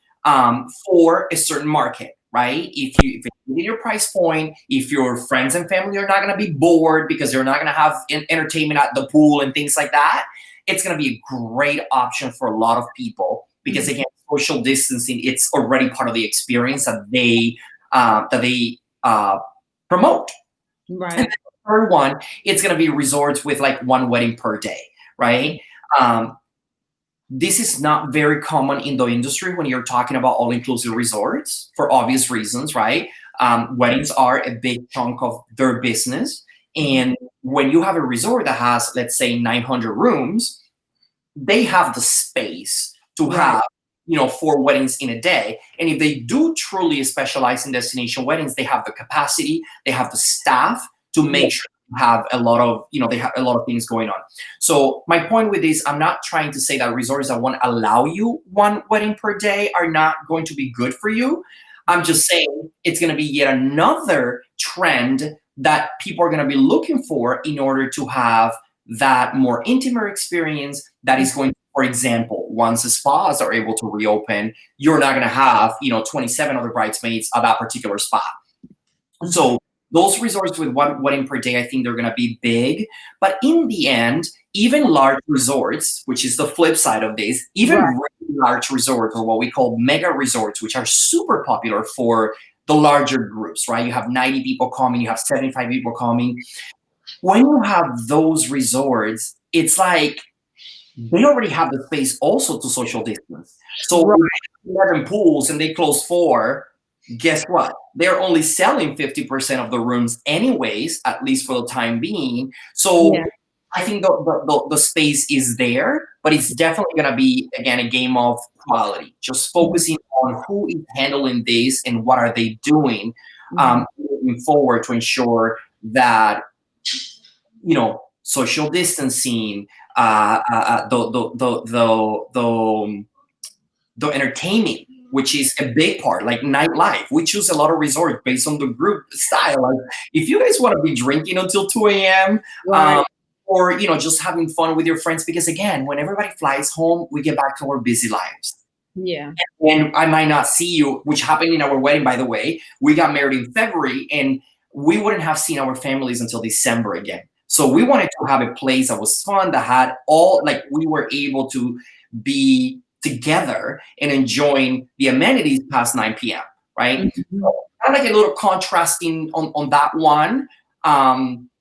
for a certain market, right? If you need your price point, if your friends and family are not going to be bored because they're not going to have entertainment at the pool and things like that, it's going to be a great option for a lot of people because again, social distancing, it's already part of the experience that they promote. Right. And then the third one, it's going to be resorts with like one wedding per day, right? This is not very common in the industry when you're talking about all-inclusive resorts for obvious reasons, right? Weddings are a big chunk of their business. And when you have a resort that has, let's say, 900 rooms, they have the space to have, 4 weddings in a day. And if they do truly specialize in destination weddings, they have the capacity, they have the staff to make sure have a lot of, they have a lot of things going on. So my point with this, I'm not trying to say that resorts that won't allow you 1 wedding per day are not going to be good for you. I'm just saying it's going to be yet another trend that people are going to be looking for in order to have that more intimate experience that is going to, for example, once the spas are able to reopen, you're not going to have, 27 other bridesmaids at that particular spa. So those resorts with 1 wedding per day, I think they're going to be big. But in the end, even large resorts, which is the flip side of this, even really large resorts, or what we call mega resorts, which are super popular for the larger groups, right? You have 90 people coming, you have 75 people coming. When you have those resorts, it's like they already have the space also to social distance. So if they have 11 pools and they close 4, guess what? They're only selling 50% of the rooms anyways, at least for the time being. So I think the space is there, but it's definitely going to be, again, a game of quality. Just focusing on who is handling this and what are they doing moving forward to ensure that, social distancing, the entertainment, which is a big part, like nightlife. We choose a lot of resorts based on the group style. Like, if you guys want to be drinking until 2 a.m., or just having fun with your friends, because again, when everybody flies home, we get back to our busy lives. Yeah. And I might not see you, which happened in our wedding, by the way. We got married in February, and we wouldn't have seen our families until December again. So we wanted to have a place that was fun, that had all, like, we were able to be together and enjoying the amenities past 9 p.m., right? Mhm. So I like a little contrasting on that one,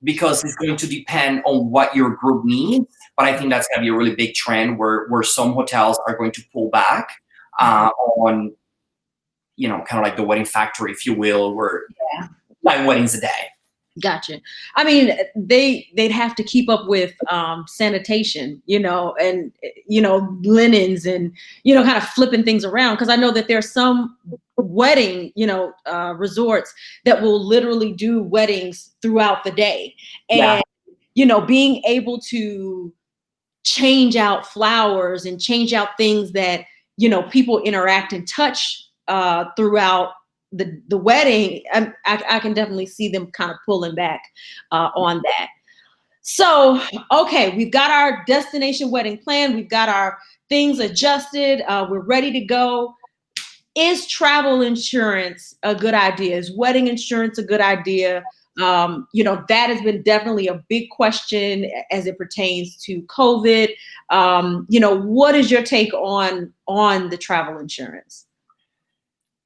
because it's going to depend on what your group needs. But I think that's going to be a really big trend where some hotels are going to pull back on, kind of like the wedding factory, if you will, where Yeah. 9 weddings a day. Gotcha. I mean, they'd have to keep up with sanitation, and linens, and kind of flipping things around, because I know that there's some wedding, resorts that will literally do weddings throughout the day, Yeah. and being able to change out flowers and change out things that people interact and touch throughout the wedding. I can definitely see them kind of pulling back on that. So, okay, we've got our destination wedding plan. We've got our things adjusted. We're ready to go. Is travel insurance a good idea? Is wedding insurance a good idea? That has been definitely a big question as it pertains to COVID. What is your take on the travel insurance?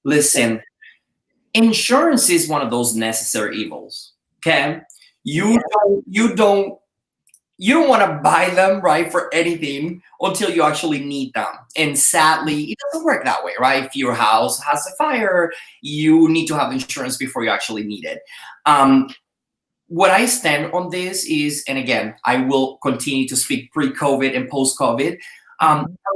Listen, insurance is one of those necessary evils. Okay, you don't want to buy them, right, for anything until you actually need them. And sadly, it doesn't work that way, right? If your house has a fire, you need to have insurance before you actually need it. What I stand on this is, and again, I will continue to speak pre-COVID and post-COVID.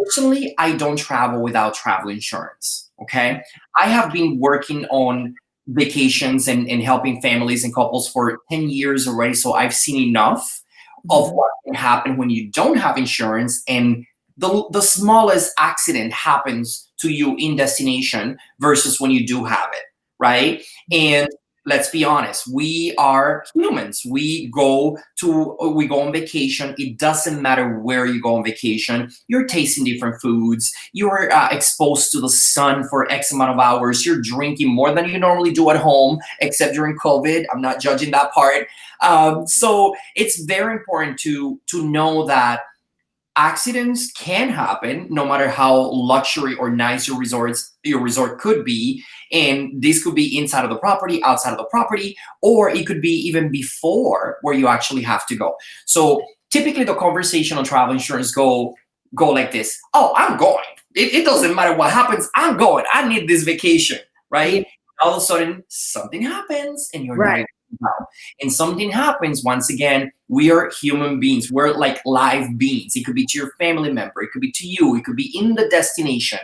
Personally, I don't travel without travel insurance. Okay, I have been working on vacations and helping families and couples for 10 years already, so I've seen enough of what can happen when you don't have insurance, and the smallest accident happens to you in destination versus when you do have it, right? And let's be honest, we are humans. We go on vacation. It doesn't matter where you go on vacation. You're tasting different foods. You're exposed to the sun for X amount of hours. You're drinking more than you normally do at home, except during COVID. I'm not judging that part. So it's very important to know that accidents can happen no matter how luxury or nice your resort could be. And this could be inside of the property, outside of the property, or it could be even before where you actually have to go. So typically the conversation on travel insurance go like this: oh, I'm going. It doesn't matter what happens, I'm going. I need this vacation, right? All of a sudden something happens and you're not. And something happens, once again, we are human beings. We're like live beings. It could be to your family member. It could be to you. It could be in the destination.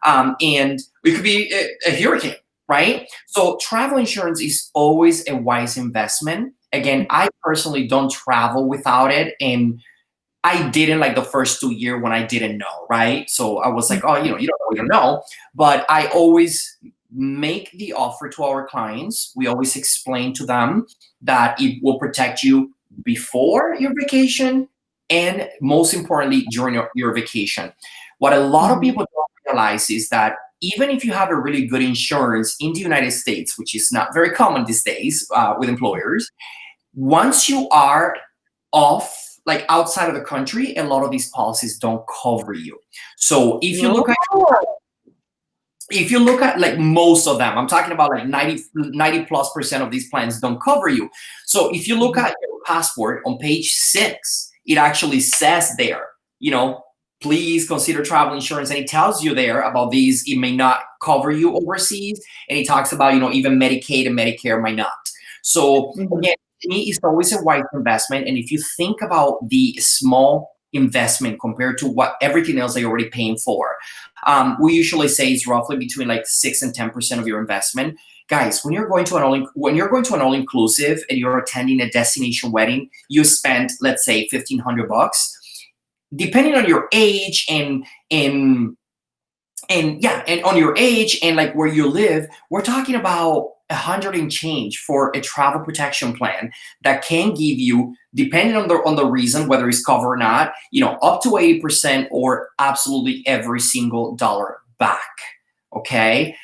And it could be a hurricane, right? So travel insurance is always a wise investment. Again, I personally don't travel without it. And I didn't like the first 2 years when I didn't know, right? So I was like, oh, you don't know. But I always make the offer to our clients. We always explain to them that it will protect you before your vacation and most importantly during your vacation. What a lot of people don't realize is that even if you have a really good insurance in the United States, which is not very common these days with employers, once you are off, like outside of the country, a lot of these policies don't cover you. So if you look at like most of them, I'm talking about like 90+% of these plans don't cover you. So if you look at your passport on page 6, it actually says there, please consider travel insurance. And it tells you there about these. It may not cover you overseas. And it talks about, even Medicaid and Medicare might not. So again, to me, it's always a wise investment. And if you think about the small investment compared to what everything else that you're already paying for, we usually say it's roughly between like 6 and 10% of your investment. Guys, when you're going to an all-inclusive and you're attending a destination wedding, you spend, let's say, $1,500. Depending on your age and on your age and like where you live, we're talking about 100 and change for a travel protection plan that can give you, depending on the reason, whether it's covered or not, up to 80% or absolutely every single dollar back. Okay,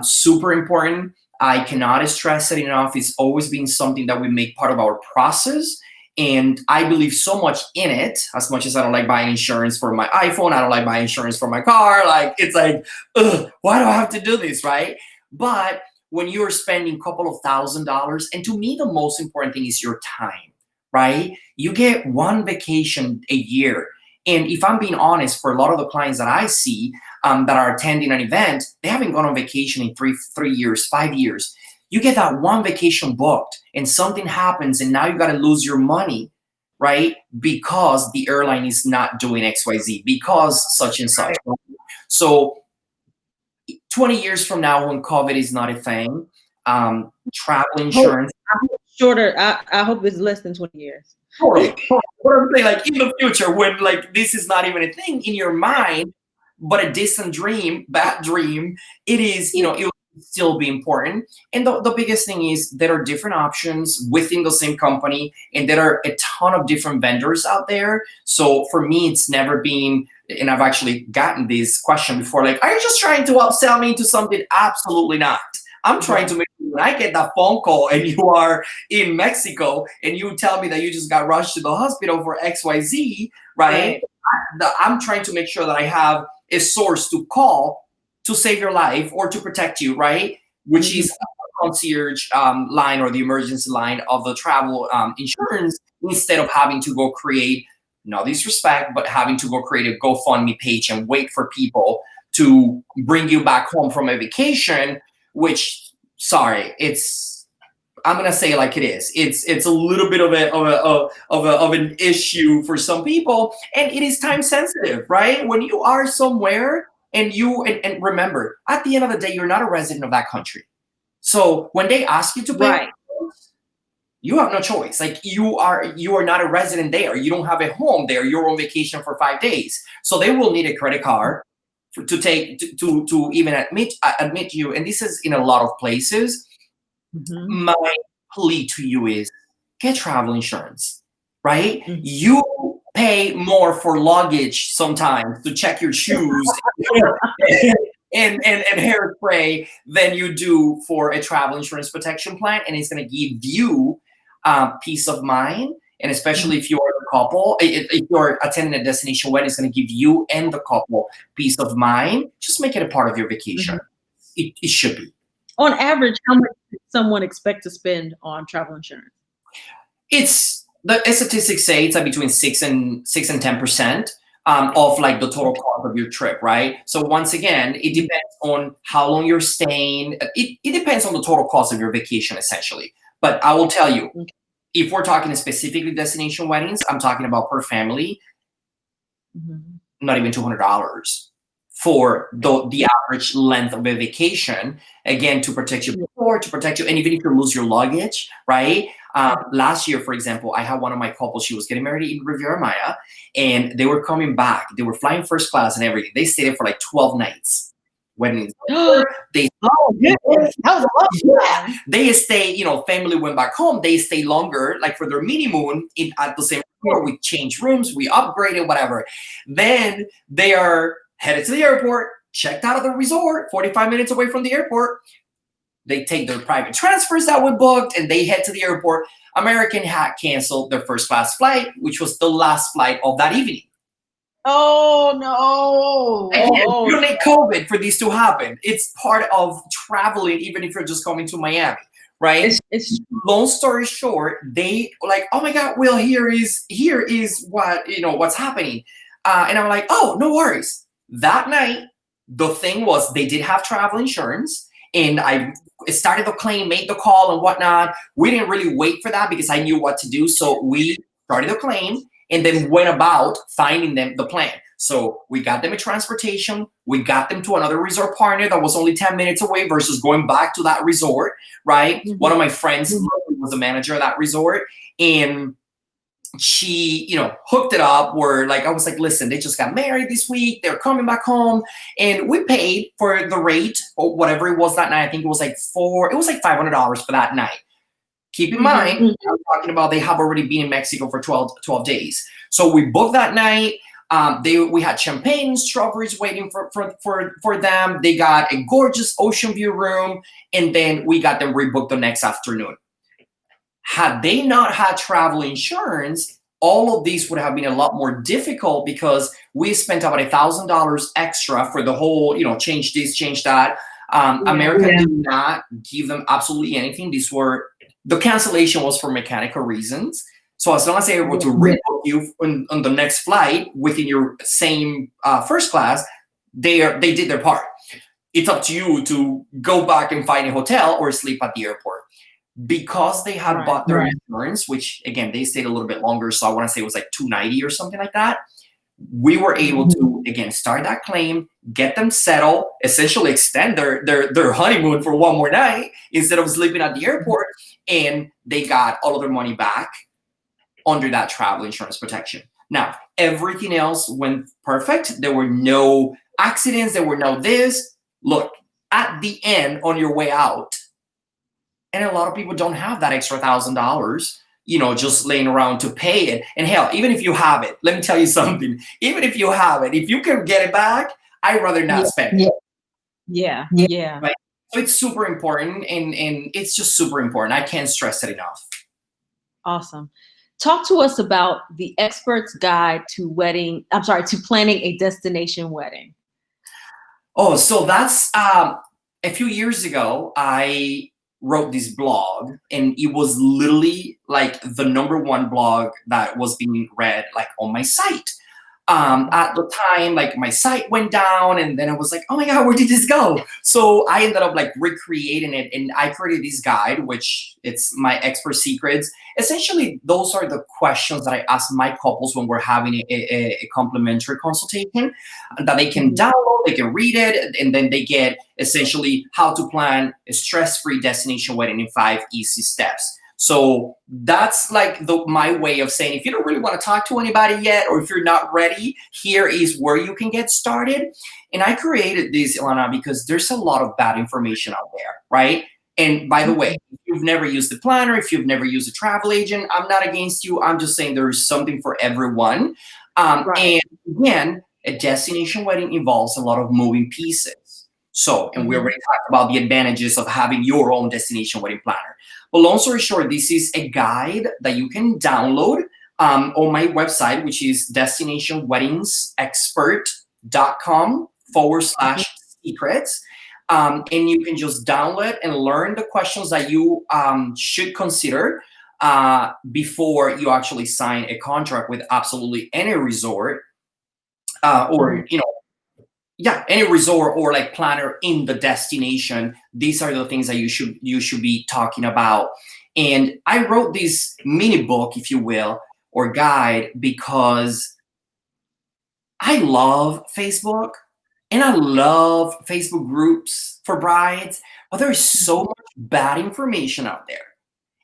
super important. I cannot stress it enough. It's always been something that we make part of our process. And I believe so much in it, as much as I don't like buying insurance for my iPhone, I don't like buying insurance for my car. Like, it's like, ugh, why do I have to do this, right? But when you're spending a couple of $1,000s, and to me, the most important thing is your time, right? You get one vacation a year. And if I'm being honest, for a lot of the clients that I see that are attending an event, they haven't gone on vacation in 3 years, 5 years. You get that one vacation booked and something happens and now you got to lose your money, right? Because the airline is not doing XYZ, because such and such. So 20 years from now, when COVID is not a thing, travel insurance. Shorter. I hope it's less than 20 years. Totally. What I'm saying, like in the future, when like this is not even a thing in your mind, but a distant dream, bad dream, it is, it will still be important. And the biggest thing is there are different options within the same company, and there are a ton of different vendors out there. So for me, it's never been, and I've actually gotten this question before, like, are you just trying to upsell me into something? Absolutely not. I'm trying to make sure when I get that phone call and you are in Mexico and you tell me that you just got rushed to the hospital for XYZ, right? I'm trying to make sure that I have a source to call to save your life or to protect you, right? Which is a concierge line or the emergency line of the travel insurance, instead of having to go create, no disrespect, but having to go create a GoFundMe page and wait for people to bring you back home from a vacation, which, sorry, I'm gonna say it like it is. It's a little bit of an issue for some people, and it is time sensitive, right? When you are somewhere and remember, at the end of the day, you're not a resident of that country. So when they ask you to pay, you have no choice. Like you are not a resident there. You don't have a home there. You're on vacation for 5 days. So they will need a credit card to even admit you. And this is in a lot of places. My plea to you is get travel insurance, right? You pay more for luggage sometimes to check your shoes and hairspray than you do for a travel insurance protection plan. And it's going to give you peace of mind. And especially if you're a couple, if you're attending a destination wedding, it's going to give you and the couple peace of mind. Just make it a part of your vacation. It should be. On average, how much does someone expect to spend on travel insurance? It's the statistics say it's like between 6 and 10% of like the total cost of your trip, right? So once again, it depends on how long you're staying. It depends on the total cost of your vacation, essentially. But I will tell you, if we're talking specifically destination weddings, I'm talking about per family, not even $200 for the average length of a vacation, again, to protect you before, to protect you, and even if you lose your luggage, right? Last year, for example, I had one of my couples, she was getting married in Riviera Maya, and they were coming back. They were flying first class and everything. They stayed there for like 12 nights. When they they stay, family went back home. They stay longer, like for their honeymoon at the same floor. We changed rooms, we upgraded, whatever. Then they are headed to the airport, checked out of the resort, 45 minutes away from the airport. They take their private transfers that were booked and they head to the airport. American had canceled their first class flight, which was the last flight of that evening. Oh, no. You don't need COVID for this to happen. It's part of traveling, even if you're just coming to Miami, right? It's long story short, they like, oh my God, Will, here is what, what's happening. And I'm like, oh, no worries. That night, the thing was they did have travel insurance, and I started the claim, made the call and whatnot. We didn't really wait for that because I knew what to do. So we started the claim and then went about finding them the plan. So we got them a transportation. We got them to another resort partner that was only 10 minutes away versus going back to that resort, right? One of my friends was the manager of that resort. And she, hooked it up where like I was like, listen, they just got married this week. They're coming back home. And we paid for the rate or whatever it was that night. I think it was like $500 for that night. Keep in mind, I'm talking about they have already been in Mexico for 12 days. So we booked that night. We had champagne and strawberries waiting for them. They got a gorgeous ocean view room, and then we got them rebooked the next afternoon. Had they not had travel insurance, all of these would have been a lot more difficult because we spent about $1,000 extra for the whole, change this, change that. American did not give them absolutely anything. The cancellation was for mechanical reasons. So as long as they were able to rebook you on the next flight within your same first class, they did their part. It's up to you to go back and find a hotel or sleep at the airport. Because they had bought their insurance, which again, they stayed a little bit longer. So I want to say it was like $290 or something like that. We were able to, again, start that claim, get them settled, essentially extend their honeymoon for one more night instead of sleeping at the airport. And they got all of their money back under that travel insurance protection. Now, everything else went perfect. There were no accidents. There were no this. Look, at the end, on your way out, and a lot of people don't have that extra $1,000, just laying around to pay it. And hell, even if you have it, let me tell you something. Even if you have it, if you can get it back, I'd rather not spend it. Yeah. Right? So it's super important, and it's just super important. I can't stress it enough. Awesome. Talk to us about the expert's guide to planning a destination wedding. Oh, so that's a few years ago, I wrote this blog, and it was literally like the #1 blog that was being read like on my site. At the time, like my site went down, and then I was like, oh my God, where did this go? So I ended up like recreating it, and I created this guide, which it's my expert secrets. Essentially, those are the questions that I ask my couples when we're having a complimentary consultation that they can download, they can read it, and then they get essentially how to plan a stress-free destination wedding in 5 easy steps. So that's like my way of saying, if you don't really want to talk to anybody yet, or if you're not ready, here is where you can get started. And I created this, Elana, because there's a lot of bad information out there, right? And by the way, if you've never used a planner, if you've never used a travel agent, I'm not against you. I'm just saying there's something for everyone. And again, a destination wedding involves a lot of moving pieces. So, and we already talked about the advantages of having your own destination wedding planner. But long story short, this is a guide that you can download on my website, which is destinationweddings.com/secrets. And you can just download and learn the questions that you should consider before you actually sign a contract with absolutely any resort any resort or like planner in the destination. These are the things that you should be talking about. And I wrote this mini book, if you will, or guide, because I love Facebook and I love Facebook groups for brides, but there's so much bad information out there.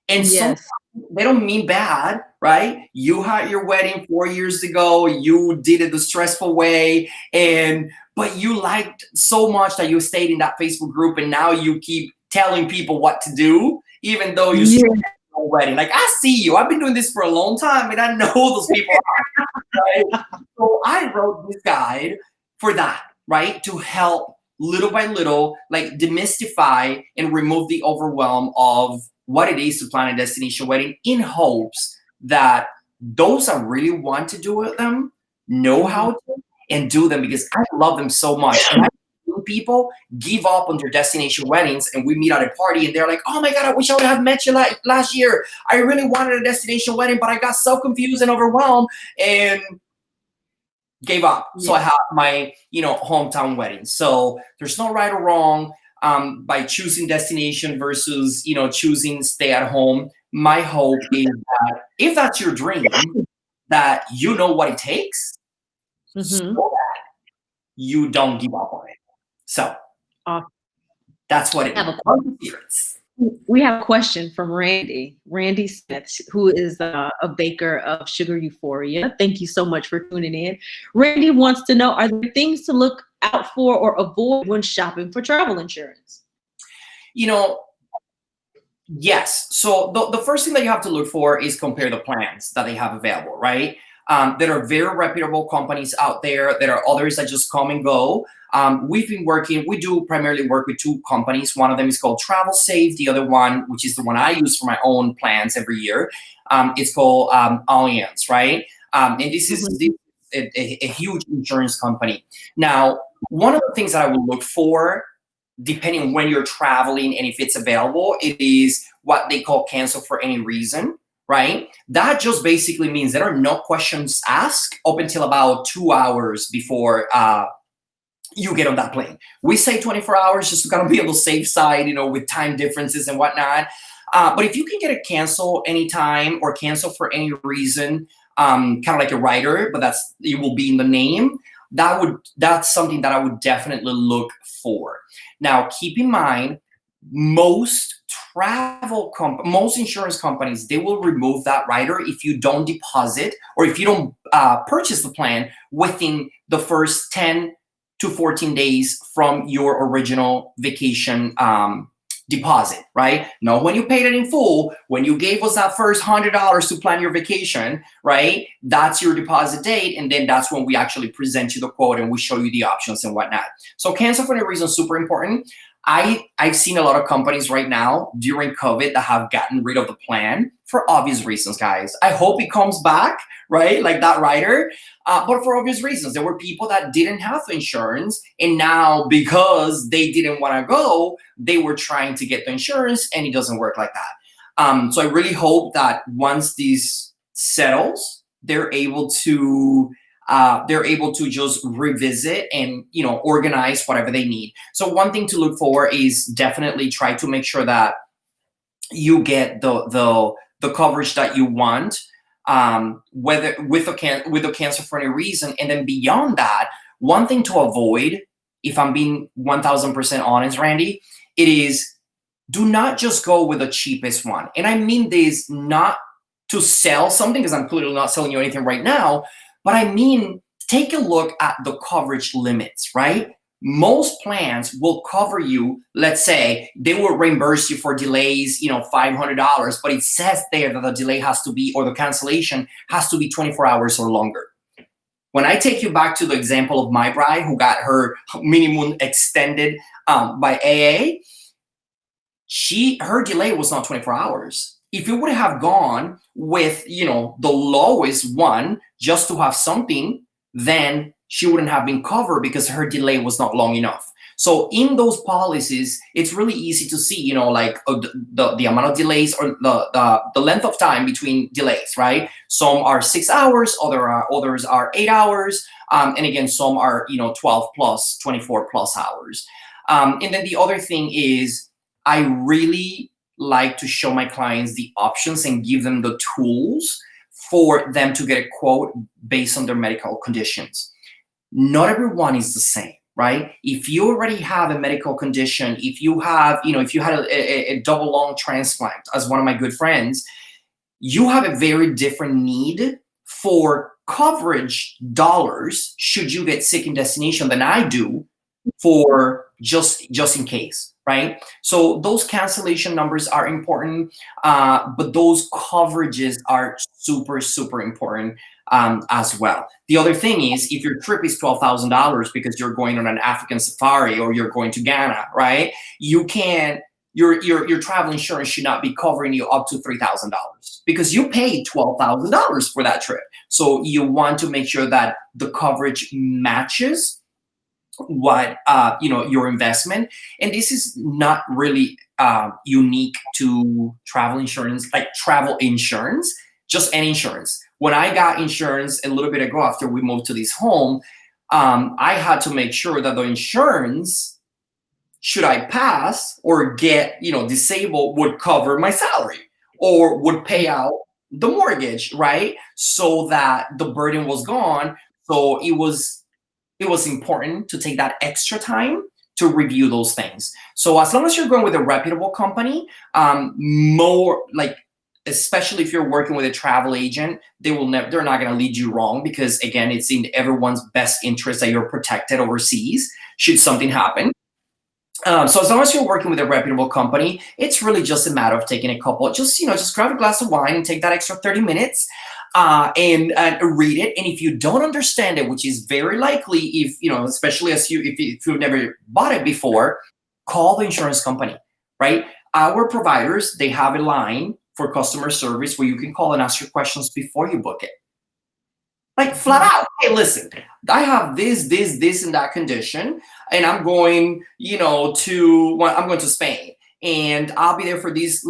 And sometimes they don't mean bad, right? You had your wedding 4 years ago, you did it the stressful way, but you liked so much that you stayed in that Facebook group, and now you keep telling people what to do, even though you still have your wedding. Like, I see you. I've been doing this for a long time, and I know those people are, right? So I wrote this guide for that, right? To help little by little, like demystify and remove the overwhelm of what it is to plan a destination wedding, in hopes that those that really want to do them know how to and do them, because I love them so much. And I see people give up on their destination weddings, and we meet at a party and they're like, oh my God, I wish I would have met you last year. I really wanted a destination wedding, but I got so confused and overwhelmed and gave up. So I had my, hometown wedding. So there's no right or wrong by choosing destination versus, choosing stay at home. My hope is that if that's your dream, that you know what it takes so that you don't give up on it. So that's what it is. We have a question from Randy. Randy Smith, who is a baker of Sugar Euphoria. Thank you so much for tuning in. Randy wants to know, are there things to look out for or avoid when shopping for travel insurance? You know, yes. So the first thing that you have to look for is compare the plans that they have available, right? There are very reputable companies out there. There are others that just come and go. We do primarily work with two companies. One of them is called Travel Safe. The other one, which is the one I use for my own plans every year, it's called Allianz, right? And this is a huge insurance company. Now, one of the things that I would look for, depending on when you're traveling and if it's available, it is what they call cancel for any reason, right? That just basically means there are no questions asked up until about 2 hours before you get on that plane. We say 24 hours just to kind of be on the safe side, with time differences and whatnot. But if you can get it canceled anytime or cancel for any reason, kind of like a rider, but it will be in the name. That's something that I would definitely look for. Now, keep in mind, most insurance companies, they will remove that rider if you don't deposit or if you don't purchase the plan within the first 10 to 14 days from your original vacation deposit, right? Not when you paid it in full, when you gave us that first $100 to plan your vacation, right? That's your deposit date. And then that's when we actually present you the quote and we show you the options and whatnot. So cancel for any reason is super important. I've seen a lot of companies right now during COVID that have gotten rid of the plan for obvious reasons, guys. I hope it comes back, right? Like that rider. But for obvious reasons, there were people that didn't have insurance. And now because they didn't want to go, they were trying to get the insurance and it doesn't work like that. So I really hope that once this settles, they're able to just revisit and organize whatever they need. So one thing to look for is definitely try to make sure that you get the coverage that you want, whether with a cancel for any reason. And then beyond that, one thing to avoid, if I'm being 1000% honest, Randy, it is do not just go with the cheapest one. And I mean this not to sell something, because I'm clearly not selling you anything right now. But I mean, take a look at the coverage limits, right? Most plans will cover you, let's say, they will reimburse you for delays, $500, but it says there that the delay has to be, or the cancellation has to be 24 hours or longer. When I take you back to the example of my bride who got her minimum extended by AA, her delay was not 24 hours. If you would have gone with, the lowest one just to have something, then she wouldn't have been covered because her delay was not long enough. So in those policies, it's really easy to see, the amount of delays or the length of time between delays, right? Some are 6 hours, others are 8 hours. And again, some are, 12 plus, 24 plus hours. And then the other thing is, I really like to show my clients the options and give them the tools for them to get a quote based on their medical conditions. Not everyone is the same, right? If you already have a medical condition, if you have, if you had a double lung transplant, as one of my good friends, you have a very different need for coverage dollars should you get sick in destination than I do for just in case, right? So those cancellation numbers are important, but those coverages are super, super important as well. The other thing is, if your trip is $12,000 because you're going on an African safari or you're going to Ghana, right? You can't. Your travel insurance should not be covering you up to $3,000 because you paid $12,000 for that trip. So you want to make sure that the coverage matches what your investment. And this is not really unique to travel insurance, like travel insurance, just any insurance. When I got insurance a little bit ago after we moved to this home, I had to make sure that the insurance, should I pass or get disabled, would cover my salary or would pay out the mortgage, right? So that the burden was gone. So it was important to take that extra time to review those things. So as long as you're going with a reputable company, more like, especially if you're working with a travel agent, they're not going to lead you wrong, because again, it's in everyone's best interest that you're protected overseas should something happen. So as long as you're working with a reputable company, it's really just a matter of taking a couple, just grab a glass of wine and take that extra 30 minutes and read it. And if you don't understand it, which is very likely, if especially if you've never bought it before, call the insurance company, right? Our providers, they have a line for customer service where you can call and ask your questions before you book it. Like flat out, hey, listen, I have this, and that condition, and I'm going, I'm going to Spain, and I'll be there for these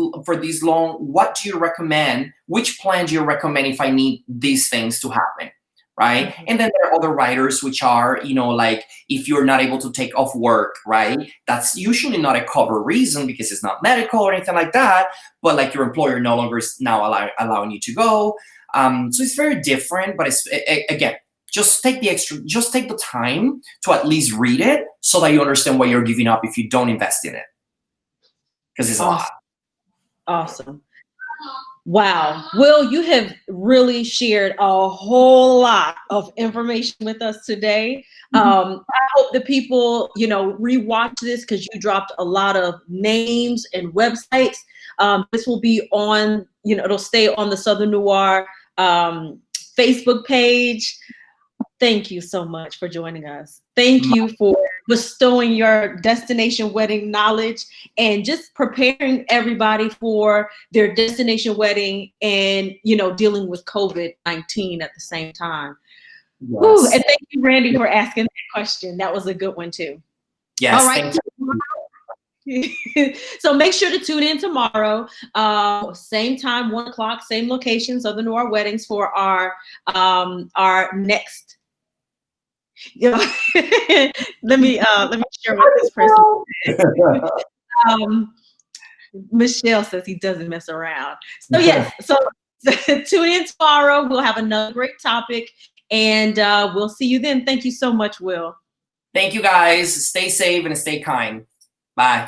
long. What do you recommend? Which plan do you recommend if I need these things to happen, right? Mm-hmm. And then there are other riders which are, like if you're not able to take off work, right? That's usually not a cover reason because it's not medical or anything like that, but like your employer no longer is now allowing you to go. So it's very different, but it's again, just take the time to at least read it so that you understand what you're giving up if you don't invest in it, because it's awesome. A lot. Awesome. Wow. Will, you have really shared a whole lot of information with us today. I hope the people, rewatch this, because you dropped a lot of names and websites. This will be on, it'll stay on the Southern Noir Facebook page. Thank you so much for joining us. Thank you for bestowing your destination wedding knowledge and just preparing everybody for their destination wedding and, dealing with COVID-19 at the same time. Yes. Woo, and thank you, Randy, for asking that question. That was a good one too. Yes. All right. So make sure to tune in tomorrow, same time, 1:00, same location, Southern Noir Weddings, for our next. Let me share what this person said. Michelle says he doesn't mess around. So yes, so tune in tomorrow. We'll have another great topic, and we'll see you then. Thank you so much, Will. Thank you, guys. Stay safe and stay kind. Bye.